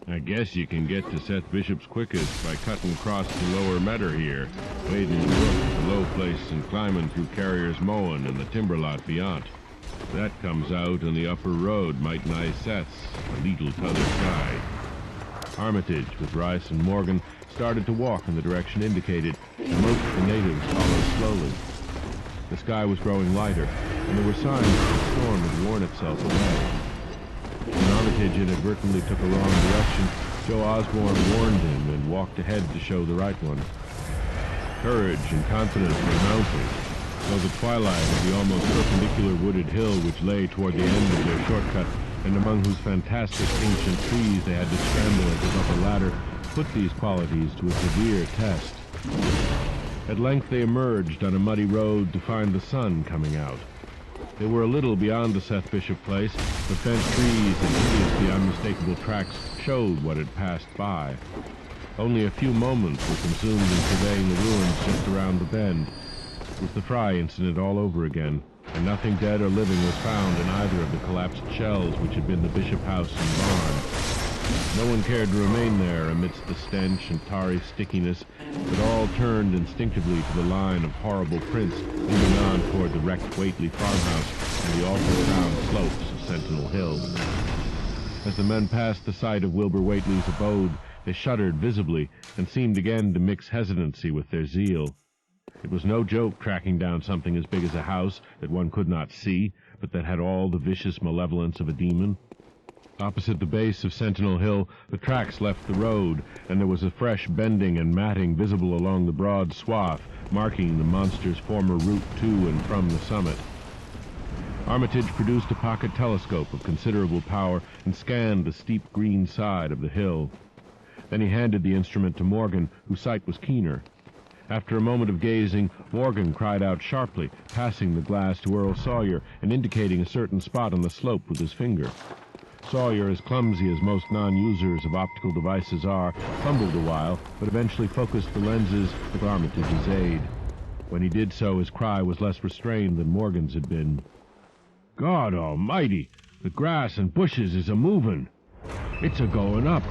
"I guess you can get to Seth Bishop's quickest by cutting across the lower meadow here, wading the brook at the low place and climbing through Carrier's Mowin and the timber lot beyond. That comes out on the upper road, might nigh Seth's, a leetle t'other side." Armitage, with Rice and Morgan, started to walk in the direction indicated, and most of the natives followed slowly. The sky was growing lighter, and there were signs that the storm had worn itself away. When Armitage inadvertently took a wrong direction, Joe Osborne warned him and walked ahead to show the right one. Courage and confidence were mounting, though the twilight of the almost perpendicular wooded hill which lay toward the end of their shortcut, and among whose fantastic ancient trees they had to scramble as if up a ladder, put these qualities to a severe test. At length they emerged on a muddy road to find the sun coming out. They were a little beyond the Seth Bishop place, but bent trees and hideously unmistakable tracks showed what had passed by. Only a few moments were consumed in surveying the ruins just around the bend. It was the Fry incident all over again, and nothing dead or living was found in either of the collapsed shells which had been the Bishop house and barn. No one cared to remain there amidst the stench and tarry stickiness, but all turned instinctively to the line of horrible prints leading on toward the wrecked Whately farmhouse and the awful-crowned slopes of Sentinel Hill. As the men passed the site of Wilbur Whately's abode, they shuddered visibly and seemed again to mix hesitancy with their zeal. It was no joke tracking down something as big as a house that one could not see, but that had all the vicious malevolence of a demon. Opposite the base of Sentinel Hill, the tracks left the road, and there was a fresh bending and matting visible along the broad swath, marking the monster's former route to and from the summit. Armitage produced a pocket telescope of considerable power and scanned the steep green side of the hill. Then he handed the instrument to Morgan, whose sight was keener. After a moment of gazing, Morgan cried out sharply, passing the glass to Earl Sawyer and indicating a certain spot on the slope with his finger. Sawyer, as clumsy as most non-users of optical devices are, fumbled a while, but eventually focused the lenses with Armitage's aid. When he did so, his cry was less restrained than Morgan's had been. "God almighty! The grass and bushes is a-movin'. It's a-goin' up.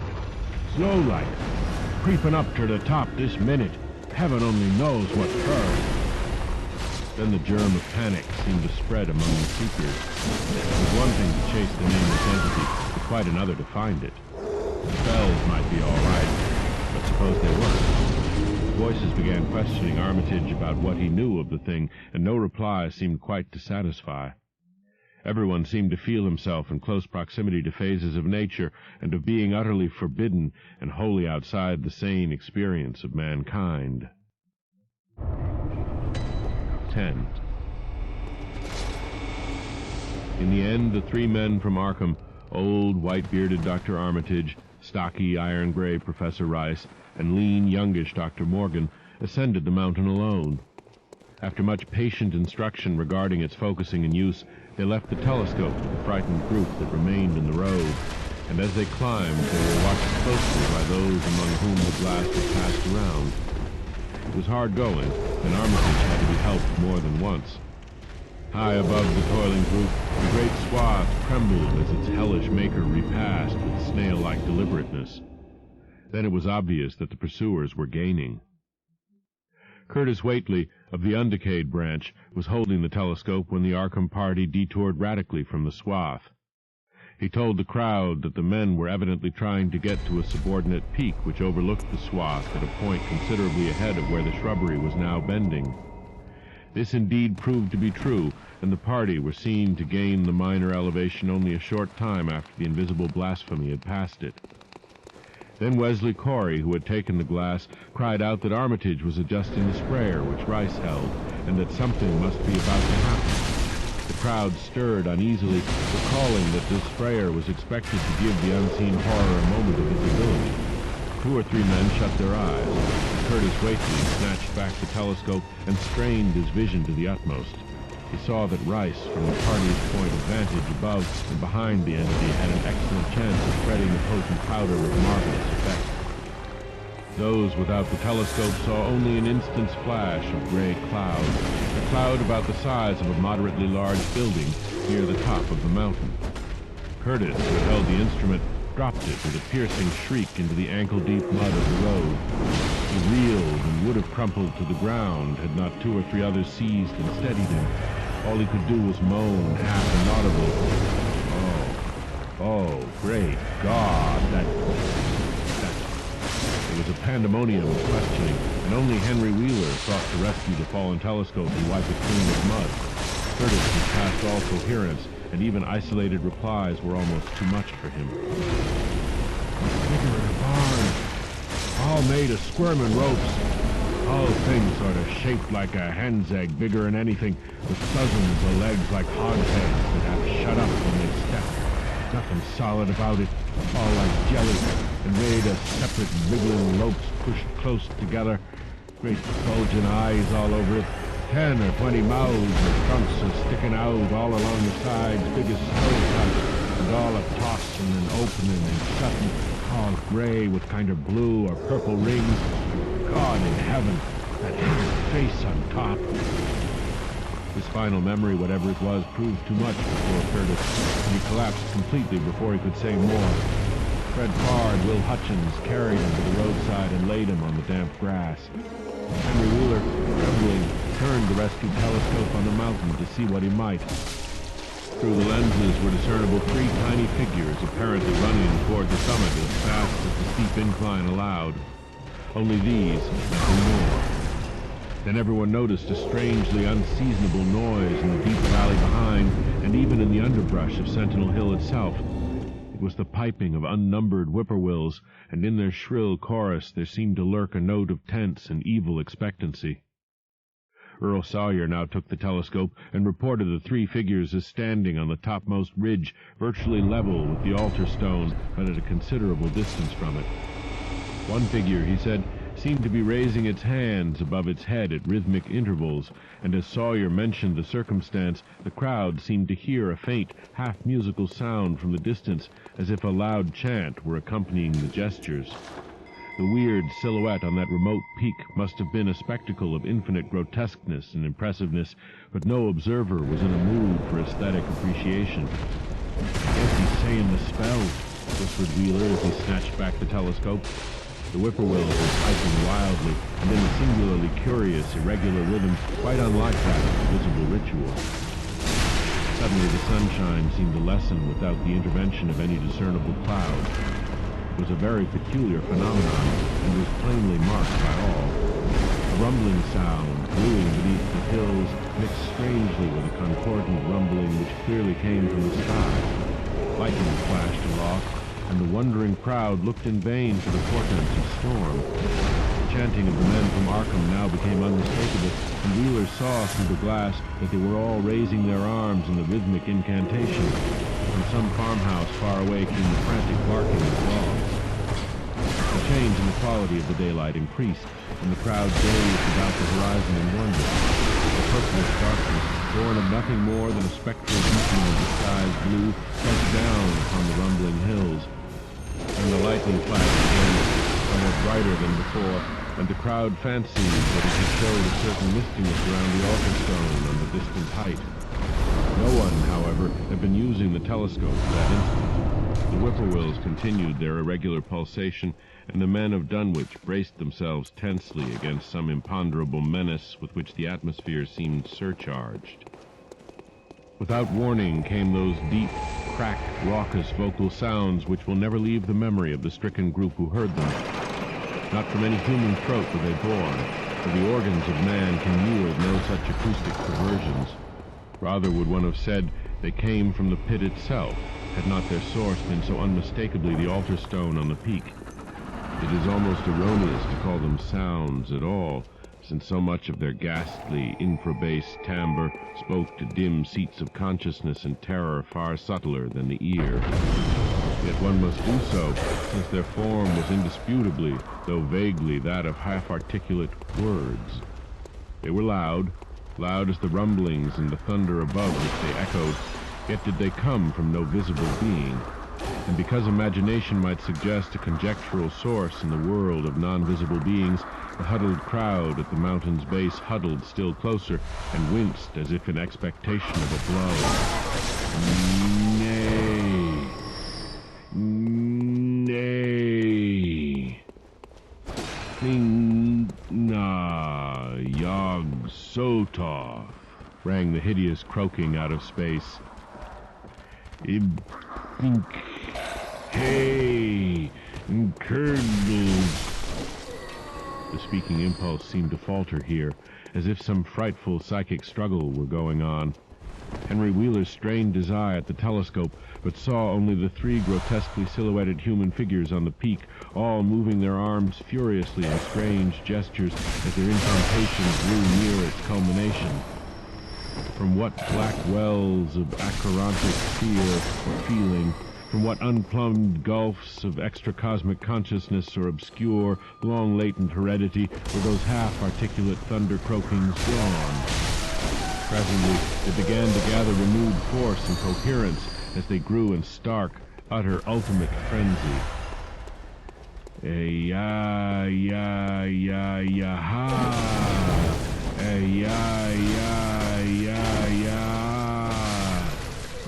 Slow like. Creepin' up to the top this minute. Heaven only knows what for." Then the germ of panic seemed to spread among the seekers. It was one thing to chase the nameless entity, but quite another to find it. The spells might be all right, but suppose they weren't. Voices began questioning Armitage about what he knew of the thing, and no reply seemed quite to satisfy. Everyone seemed to feel himself in close proximity to phases of nature and of being utterly forbidden and wholly outside the sane experience of mankind. 10. In the end, the three men from Arkham, old, white-bearded Dr. Armitage, stocky, iron-gray Professor Rice, and lean, youngish Dr. Morgan, ascended the mountain alone. After much patient instruction regarding its focusing and use, they left the telescope to the frightened group that remained in the road, and as they climbed, they were watched closely by those among whom the blast had passed around. It was hard going, and Armitage had to be helped more than once. High above the toiling group, the great swath trembled as its hellish maker repassed with snail-like deliberateness. Then it was obvious that the pursuers were gaining. Curtis Whately, of the Undecayed branch, was holding the telescope when the Arkham party detoured radically from the swath. He told the crowd that the men were evidently trying to get to a subordinate peak which overlooked the swath at a point considerably ahead of where the shrubbery was now bending. This indeed proved to be true, and the party were seen to gain the minor elevation only a short time after the invisible blasphemy had passed it. Then Wesley Corey, who had taken the glass, cried out that Armitage was adjusting the sprayer which Rice held, and that something must be about to happen. The crowd stirred uneasily, recalling that this sprayer was expected to give the unseen horror a moment of visibility. 2 or 3 men shut their eyes. Curtis Whately snatched back the telescope and strained his vision to the utmost. He saw that Rice, from the party's point of vantage above and behind the entity, had an excellent chance of spreading the potent powder with marvelous effect. Those without the telescope saw only an instant's flash of gray cloud, a cloud about the size of a moderately large building near the top of the mountain. Curtis, who held the instrument, dropped it with a piercing shriek into the ankle-deep mud of the road. He reeled and would have crumpled to the ground had not 2 or 3 others seized and steadied him. All he could do was moan, half inaudible. Oh, great God, that... There was a pandemonium of questioning, and only Henry Wheeler sought to rescue the fallen telescope and wipe it clean of mud. Curtis was past all coherence, and even isolated replies were almost too much for him. Bigger in a barn. All made of squirming ropes. All things sort of shaped like a hen's egg, bigger than anything, with dozens of legs like hogsheads that have shut up when they step. Nothing solid about it, all like jelly, and made of separate wriggling ropes pushed close together. Great bulging eyes all over it. 10 or 20 mouths with trunks are sticking out all along the sides, big as stovepipe, and all a tossing and opening and shutting, all gray with kind of blue or purple rings. God in heaven, that haggard face on top. His final memory, whatever it was, proved too much for Curtis, and he collapsed completely before he could say more. Fred Farr and Will Hutchins carried him to the roadside and laid him on the damp grass. Henry Wheeler, trembling, turned the rescued telescope on the mountain to see what he might. Through the lenses were discernible 3 tiny figures, apparently running toward the summit as fast as the steep incline allowed. Only these, nothing more. Then everyone noticed a strangely unseasonable noise in the deep valley behind, and even in the underbrush of Sentinel Hill itself. It was the piping of unnumbered whippoorwills, and in their shrill chorus there seemed to lurk a note of tense and evil expectancy. Earl Sawyer now took the telescope and reported the 3 figures as standing on the topmost ridge, virtually level with the altar stone, but at a considerable distance from it. One figure, he said, seemed to be raising its hands above its head at rhythmic intervals, and as Sawyer mentioned the circumstance, the crowd seemed to hear a faint, half-musical sound from the distance, as if a loud chant were accompanying the gestures. The weird silhouette on that remote peak must have been a spectacle of infinite grotesqueness and impressiveness, but no observer was in a mood for aesthetic appreciation. "I guess he's saying the spell," whispered Wheeler as he snatched back the telescope. The whippoorwills were piping wildly, and in a singularly curious, irregular rhythm, quite unlike that of the visible ritual. Suddenly the sunshine seemed to lessen without the intervention of any discernible cloud. It was a very peculiar phenomenon, and was plainly marked by all. A rumbling sound, brewing beneath the hills, mixed strangely with a concordant rumbling which clearly came from the sky. Lightning flashed aloft, and the wondering crowd looked in vain for the portents of storm. The chanting of the men from Arkham now became unmistakable, and Wheeler saw through the glass that they were all raising their arms in the rhythmic incantation. From some farmhouse far away came the frantic barking of dogs. The change in the quality of the daylight increased, and the crowd gazed about the horizon in wonder. The purplish darkness, born of nothing more than a spectral deepening of the sky's blue, pressed down upon the rumbling hills. And the lightning flashed again, somewhat brighter than before, and the crowd fancied that it had showed a certain mistiness around the altar stone on the distant height. No one, however, had been using the telescope at that instant. The whippoorwills continued their irregular pulsation, and the men of Dunwich braced themselves tensely against some imponderable menace with which the atmosphere seemed surcharged. Without warning came those deep, cracked, raucous vocal sounds which will never leave the memory of the stricken group who heard them. Not from any human throat were they born, for the organs of man can yield no such acoustic perversions. Rather would one have said they came from the pit itself, had not their source been so unmistakably the altar stone on the peak. It is almost erroneous to call them sounds at all, since so much of their ghastly, infrabass timbre spoke to dim seats of consciousness and terror far subtler than the ear. Yet one must do so, since their form was indisputably, though vaguely, that of half-articulate words. They were loud as the rumblings and the thunder above which they echoed, yet did they come from no visible being. And because imagination might suggest a conjectural source in the world of non-visible beings, the huddled crowd at the mountain's base huddled still closer and winced as if in expectation of a blow. Nay. Nay. Na Yog Sotov, rang the hideous croaking out of space. Hey, Curdles. The speaking impulse seemed to falter here, as if some frightful psychic struggle were going on. Henry Wheeler strained his eye at the telescope, but saw only the three grotesquely silhouetted human figures on the peak, all moving their arms furiously in strange gestures as their incantations drew near its culmination. From what black wells of acherontic fear or feeling, from what unplumbed gulfs of extracosmic consciousness or obscure, long-latent heredity were those half-articulate thunder-croakings drawn? Presently, they began to gather renewed force and coherence as they grew in stark, utter, ultimate frenzy. Ya, ya, ya, ya, ha! Ya, ya, ya, ya!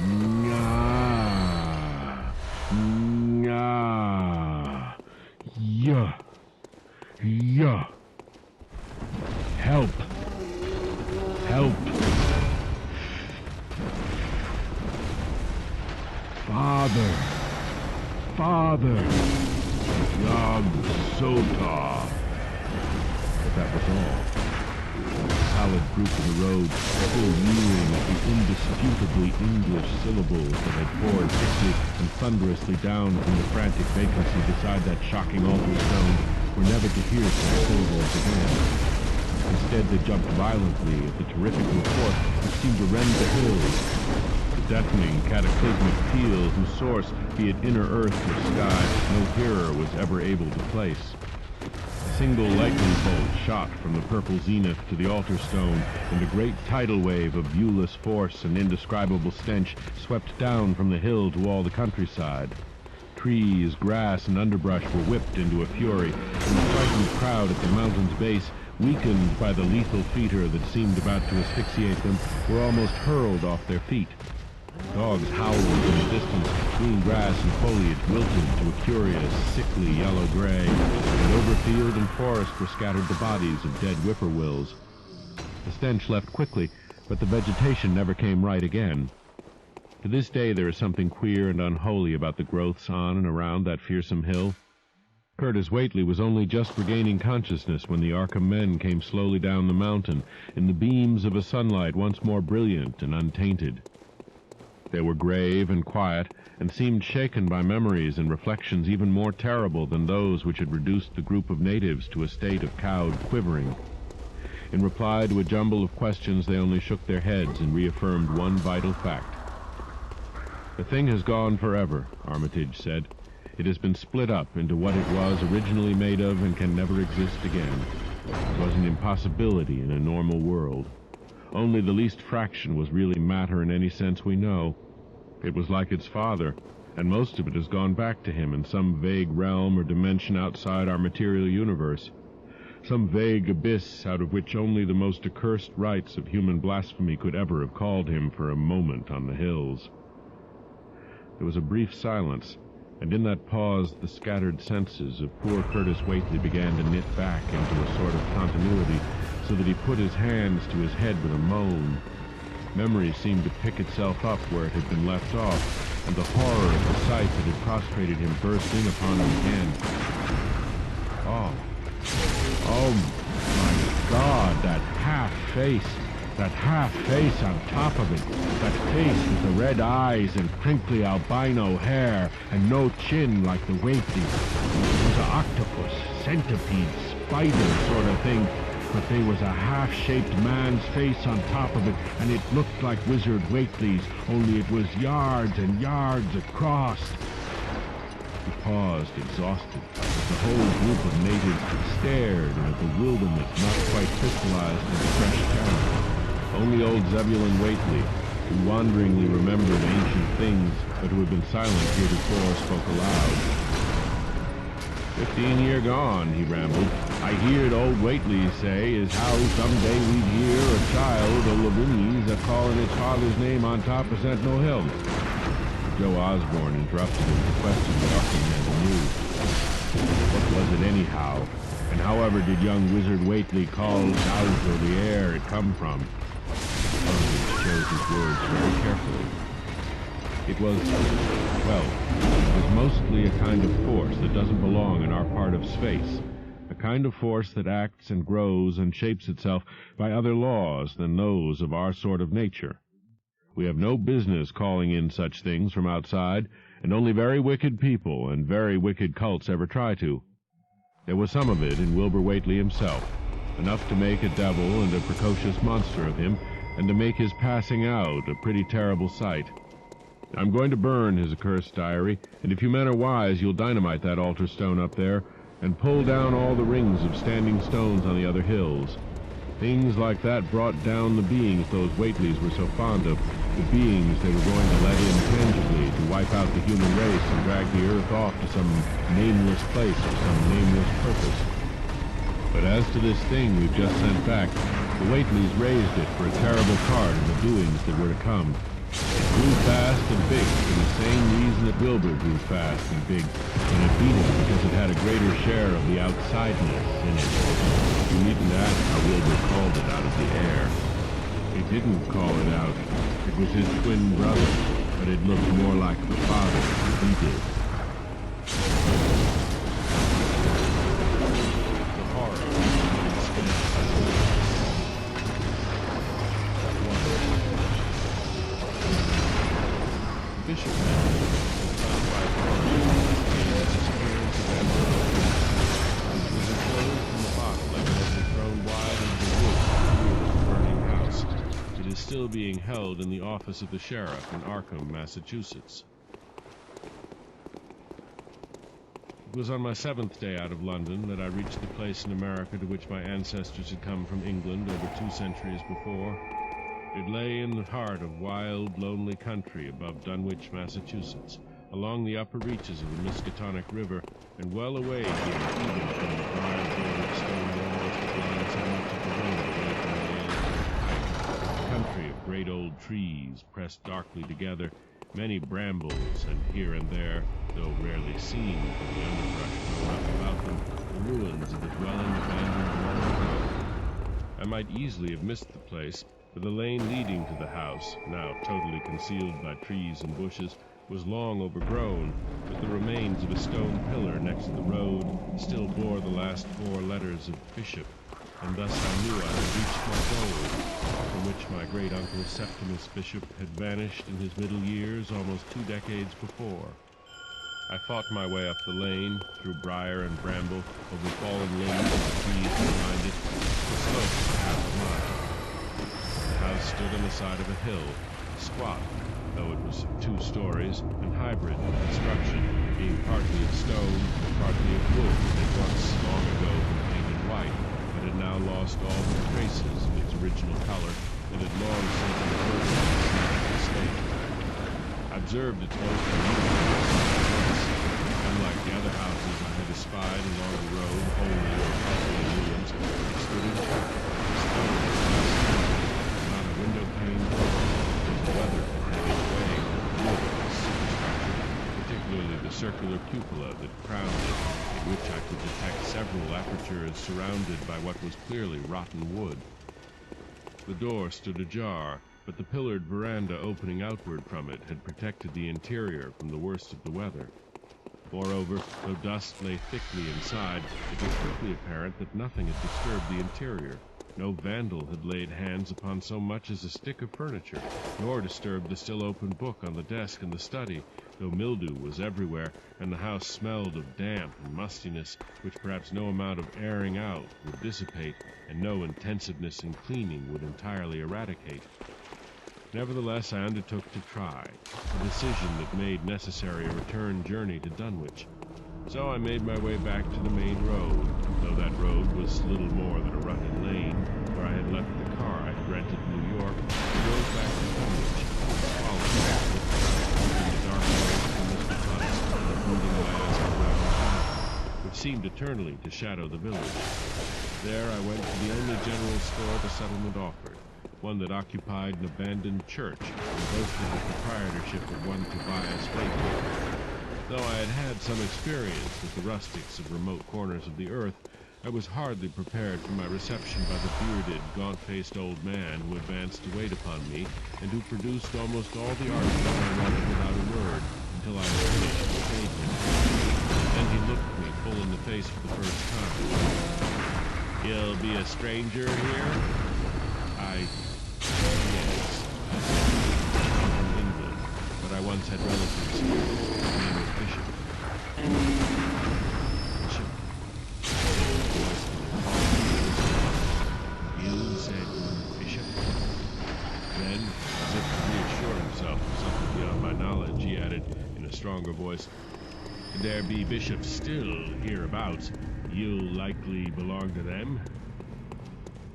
Nya! Nya! Ya! Ya! Help! Help! Father! Father! Yog Sotov! But that was all. The pallid group in the road, still mewing at the indisputably English syllables that had poured thickly and thunderously down from the frantic vacancy beside that shocking altar stone, were never to hear such syllables again. Instead, they jumped violently at the terrific report which seemed to rend the hills. The deafening, cataclysmic peal whose source, be it inner earth or sky, no hearer was ever able to place. A single lightning bolt shot from the purple zenith to the altar stone, and a great tidal wave of viewless force and indescribable stench swept down from the hill to all the countryside. Trees, grass, and underbrush were whipped into a fury, and the frightened crowd at the mountain's base, weakened by the lethal fetor that seemed about to asphyxiate them, were almost hurled off their feet. Dogs howled in the distance, green grass and foliage wilted to a curious, sickly yellow-gray, and over field and forest were scattered the bodies of dead whippoorwills. The stench left quickly, but the vegetation never came right again. To this day there is something queer and unholy about the growths on and around that fearsome hill. Curtis Whately was only just regaining consciousness when the Arkham men came slowly down the mountain, in the beams of a sunlight once more brilliant and untainted. They were grave and quiet, and seemed shaken by memories and reflections even more terrible than those which had reduced the group of natives to a state of cowed quivering. In reply to a jumble of questions, they only shook their heads and reaffirmed one vital fact. "The thing has gone forever," Armitage said. "It has been split up into what it was originally made of and can never exist again. It was an impossibility in a normal world. Only the least fraction was really matter in any sense we know. It was like its father, and most of it has gone back to him in some vague realm or dimension outside our material universe. some vague abyss out of which only the most accursed rites of human blasphemy could ever have called him for a moment on the hills. There was a brief silence, and in that pause the scattered senses of poor Curtis Whately began to knit back into a sort of continuity, so that he put his hands to his head with a moan. Memory seemed to pick itself up where it had been left off, and the horror of the sight that had prostrated him burst in upon him again. Oh my God, that half-face on top of it, that face with the red eyes and crinkly albino hair and no chin like the Whately. It was an octopus, centipede, spider sort of thing, but there was a half-shaped man's face on top of it, and it looked like Wizard Whately's, only it was yards and yards across. He paused, exhausted, as the whole group of natives stared in a bewilderment not quite crystallized into fresh terror. Only old Zebulon Whately, who wanderingly remembered ancient things, but who had been silent heretofore, spoke aloud. 15 year gone, he rambled. I heerd old Whately say as how someday we'd hear a child of Lavinies a-calling its father's name on top of Sentinel Hill. Joe Osborne interrupted him to question the Buckingham anew. What was it anyhow? And however did young Wizard Whately call out of the air it come from? Buckingham chose his words very carefully. It was mostly a kind of force that doesn't belong in our part of space. A kind of force that acts and grows and shapes itself by other laws than those of our sort of nature. We have no business calling in such things from outside, and only very wicked people and very wicked cults ever try to. There was some of it in Wilbur Whately himself, enough to make a devil and a precocious monster of him, and to make his passing out a pretty terrible sight. I'm going to burn his accursed diary, and if you men are wise, you'll dynamite that altar stone up there, and pull down all the rings of standing stones on the other hills. Things like that brought down the beings those Whateleys were so fond of, the beings they were going to let in tangibly to wipe out the human race and drag the earth off to some nameless place for some nameless purpose. But as to this thing we've just sent back, the Whateleys raised it for a terrible part in the doings that were to come. It grew fast and big for the same reason that Wilbur grew fast and big, and it beat it because it had a greater share of the outsideness in it. You needn't ask how Wilbur called it out of the air. He didn't call it out. It was his twin brother, but it looked more like the father than he did. The horror Bishop found by was enclosed in the bottle evidently thrown wide into the woods near the burning house. It is still being held in the office of the sheriff in Arkham, Massachusetts. It was on my 7th day out of London that I reached the place in America to which my ancestors had come from England over 2 centuries before. It lay in the heart of wild, lonely country above Dunwich, Massachusetts, along the upper reaches of the Miskatonic River, and well away here even from the briar-bordered stone walls that line so much of the road away from the end. A country of great old trees pressed darkly together, many brambles, and here and there, though rarely seen from the underbrush grown up about them, the ruins of a dwelling abandoned long ago. I might easily have missed the place, for the lane leading to the house, now totally concealed by trees and bushes, was long overgrown, but the remains of a stone pillar next to the road still bore the last 4 letters of Bishop, and thus I knew I had reached my goal, from which my great-uncle Septimus Bishop had vanished in his middle years almost 2 decades before. I fought my way up the lane, through briar and bramble, over fallen limbs and trees behind it, the slope of half a mile. The house stood on the side of a hill, squat, though it was 2 stories, and hybrid in construction, being partly of stone and partly of wood that once, long ago, been painted white, but had now lost all the traces of its original color, and had long since converted to a state. I observed its most unusual Unlike the other houses I had espied along the road, wholly or partly in ruins, it stood intact. Stone was glass, not a window pane. The weather had its way with the wood of the superstructure, particularly the circular cupola that crowned it, in which I could detect several apertures surrounded by what was clearly rotten wood. The door stood ajar, but the pillared veranda opening outward from it had protected the interior from the worst of the weather. Moreover, though dust lay thickly inside, it was quickly apparent that nothing had disturbed the interior. No vandal had laid hands upon so much as a stick of furniture, nor disturbed the still open book on the desk in the study, though mildew was everywhere, and the house smelled of damp and mustiness, which perhaps no amount of airing out would dissipate, and no intensiveness in cleaning would entirely eradicate. Nevertheless, I undertook to try, a decision that made necessary a return journey to Dunwich. So I made my way back to the main road, though that road was little more than a rutted lane, where I had left the car I had rented in New York, and drove back to Dunwich, following the dark road from Mr. Hunt's and the brooding last around town, which seemed eternally to shadow the village. There I went to the only general store the settlement offered, one that occupied an abandoned church and boasted the proprietorship of one Tobias Wakefield. Though I had had some experience with the rustics of remote corners of the earth, I was hardly prepared for my reception by the bearded, gaunt-faced old man who advanced to wait upon me, and who produced almost all the articles I wanted without a word, until I had finished and paid him. Then he looked me full in the face for the first time. "You'll be a stranger here?" Yes, I said. I'm from England, but I once had relatives here. My name is Bishop. Bishop? You said Bishop? Then, as if to reassure himself of something beyond my knowledge, he added, in a stronger voice, "There be bishops still hereabouts. You likely belong to them?"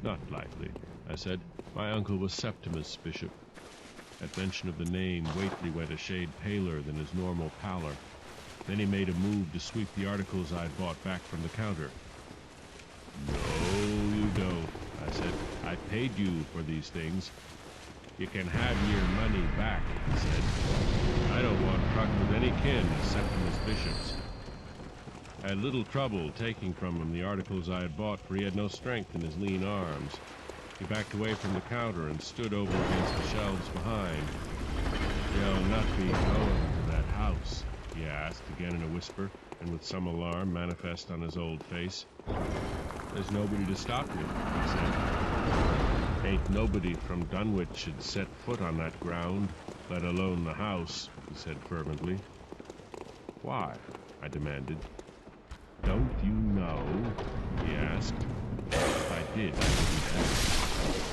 "Not likely," I said. "My uncle was Septimus Bishop." At mention of the name, Whately went a shade paler than his normal pallor. Then he made a move to sweep the articles I had bought back from the counter. "No, you don't," I said. "I paid you for these things." "You can have your money back," he said. "I don't want truck with any kin as Septimus Bishops." I had little trouble taking from him the articles I had bought, for he had no strength in his lean arms. He backed away from the counter and stood over against the shelves behind. "You'll not be going to that house?" he asked, again in a whisper, and with some alarm manifest on his old face. "There's nobody to stop you," I said. "Ain't nobody from Dunwich should set foot on that ground, let alone the house," he said fervently. "Why?" I demanded. "Don't you know?" he asked. If I did, I wouldn't tell you.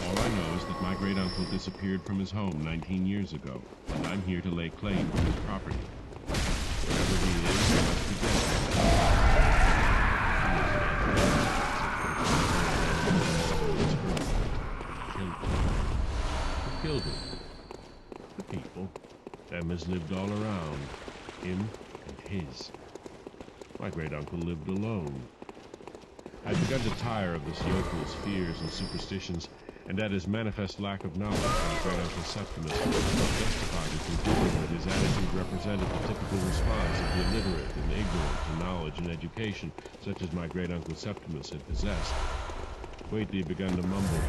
All I know is that my great-uncle disappeared from his home 19 years ago, and I'm here to lay claim to his property. Wherever he is, I must be Who killed him? The people. Them as lived all around. Him and his. My great-uncle lived alone. I'd begun to tire of this yokel's fears and superstitions, and at his manifest lack of knowledge of my great-uncle Septimus, I felt justified in concluding that his attitude represented the typical response of the illiterate and ignorant to knowledge and education, such as my great-uncle Septimus had possessed. Whately began to mumble.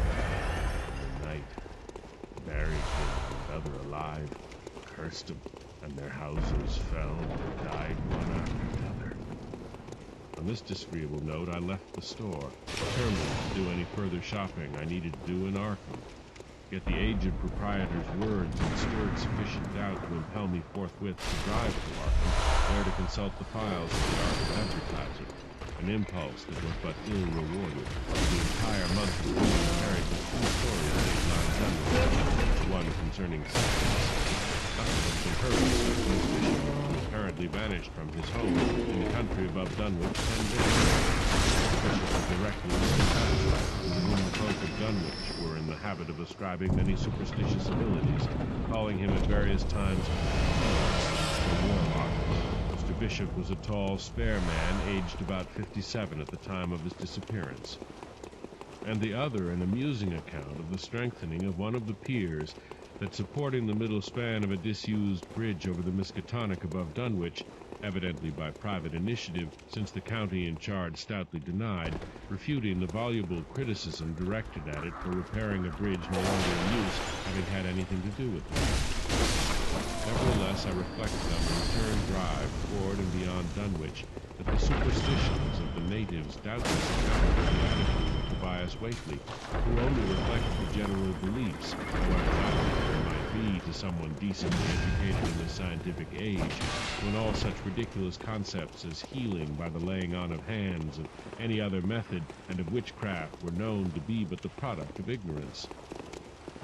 "The night. Buried him and other alive. Cursed 'em, and their houses fell and died one after t'other." On this disagreeable note, I left the store, determined to do any further shopping I needed to do in Arkham. Yet the aged proprietor's words had stirred sufficient doubt to impel me forthwith to drive to Arkham, there to consult the files of the Arkham Advertiser, an impulse that was but ill rewarded. The entire month of June carried the two stories laid lines under, one concerning Septimus. Nothing had been heard of Septimus Bishop, who apparently vanished from his home in the country above Dunwich 10 days ago. The bishop was directly dissatisfied, to whom the folk of Dunwich were in the habit of ascribing many superstitious abilities, calling him at various times the warlock, Mr. Mr. Bishop was a tall, spare man, aged about 57 at the time of his disappearance. And the other an amusing account of the strengthening of one of the piers that, supporting the middle span of a disused bridge over the Miskatonic above Dunwich, evidently by private initiative, since the county in charge stoutly denied, refuting the voluble criticism directed at it for repairing a bridge no longer in use having had anything to do with it. Nevertheless, I reflected on the return drive toward and beyond Dunwich that the superstitions of the natives doubtless accounted for the attitude of Tobias Whately, who only reflected the general beliefs, however applicable they might be to someone decently educated in this scientific age, when all such ridiculous concepts as healing by the laying on of hands, of any other method, and of witchcraft were known to be but the product of ignorance.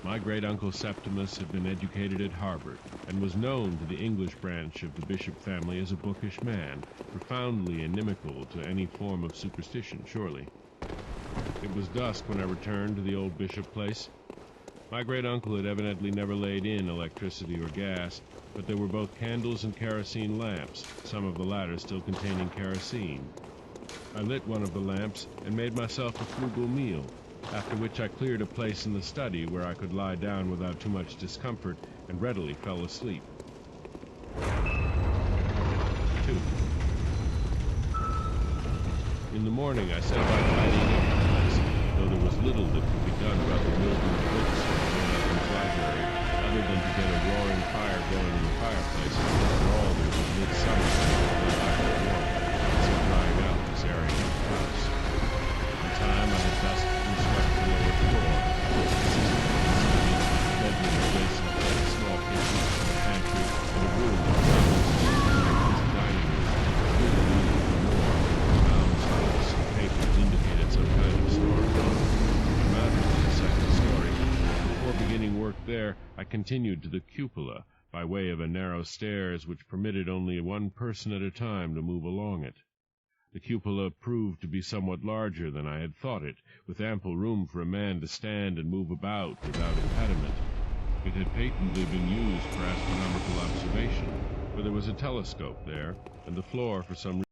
My great-uncle Septimus had been educated at Harvard, and was known to the English branch of the Bishop family as a bookish man, profoundly inimical to any form of superstition, surely. It was dusk when I returned to the old Bishop place. My great-uncle had evidently never laid in electricity or gas, but there were both candles and kerosene lamps, some of the latter still containing kerosene. I lit one of the lamps and made myself a frugal meal, after which I cleared a place in the study where I could lie down without too much discomfort, and readily fell asleep. 2. In the morning I set about tidying up the place, though there was little that could be done about the mildew of books in the Jonathan's library, other than to get a roaring fire going in the fireplace. After all, there was midsummer, the fire warm, and some drying out this area of the house. In time I had dusted and swept the lower floor, bedroom adjacent to a small kitchen, a pantry, and a room dining room. Mounds, and papers indicated some kind of storage room. I mounted to the second story. Before beginning work there, I continued to the cupola, by way of a narrow stairs which permitted only one person at a time to move along it. The cupola proved to be somewhat larger than I had thought it, with ample room for a man to stand and move about without impediment. It had patently been used for astronomical observation, for there was a telescope there, and the floor, for some reason,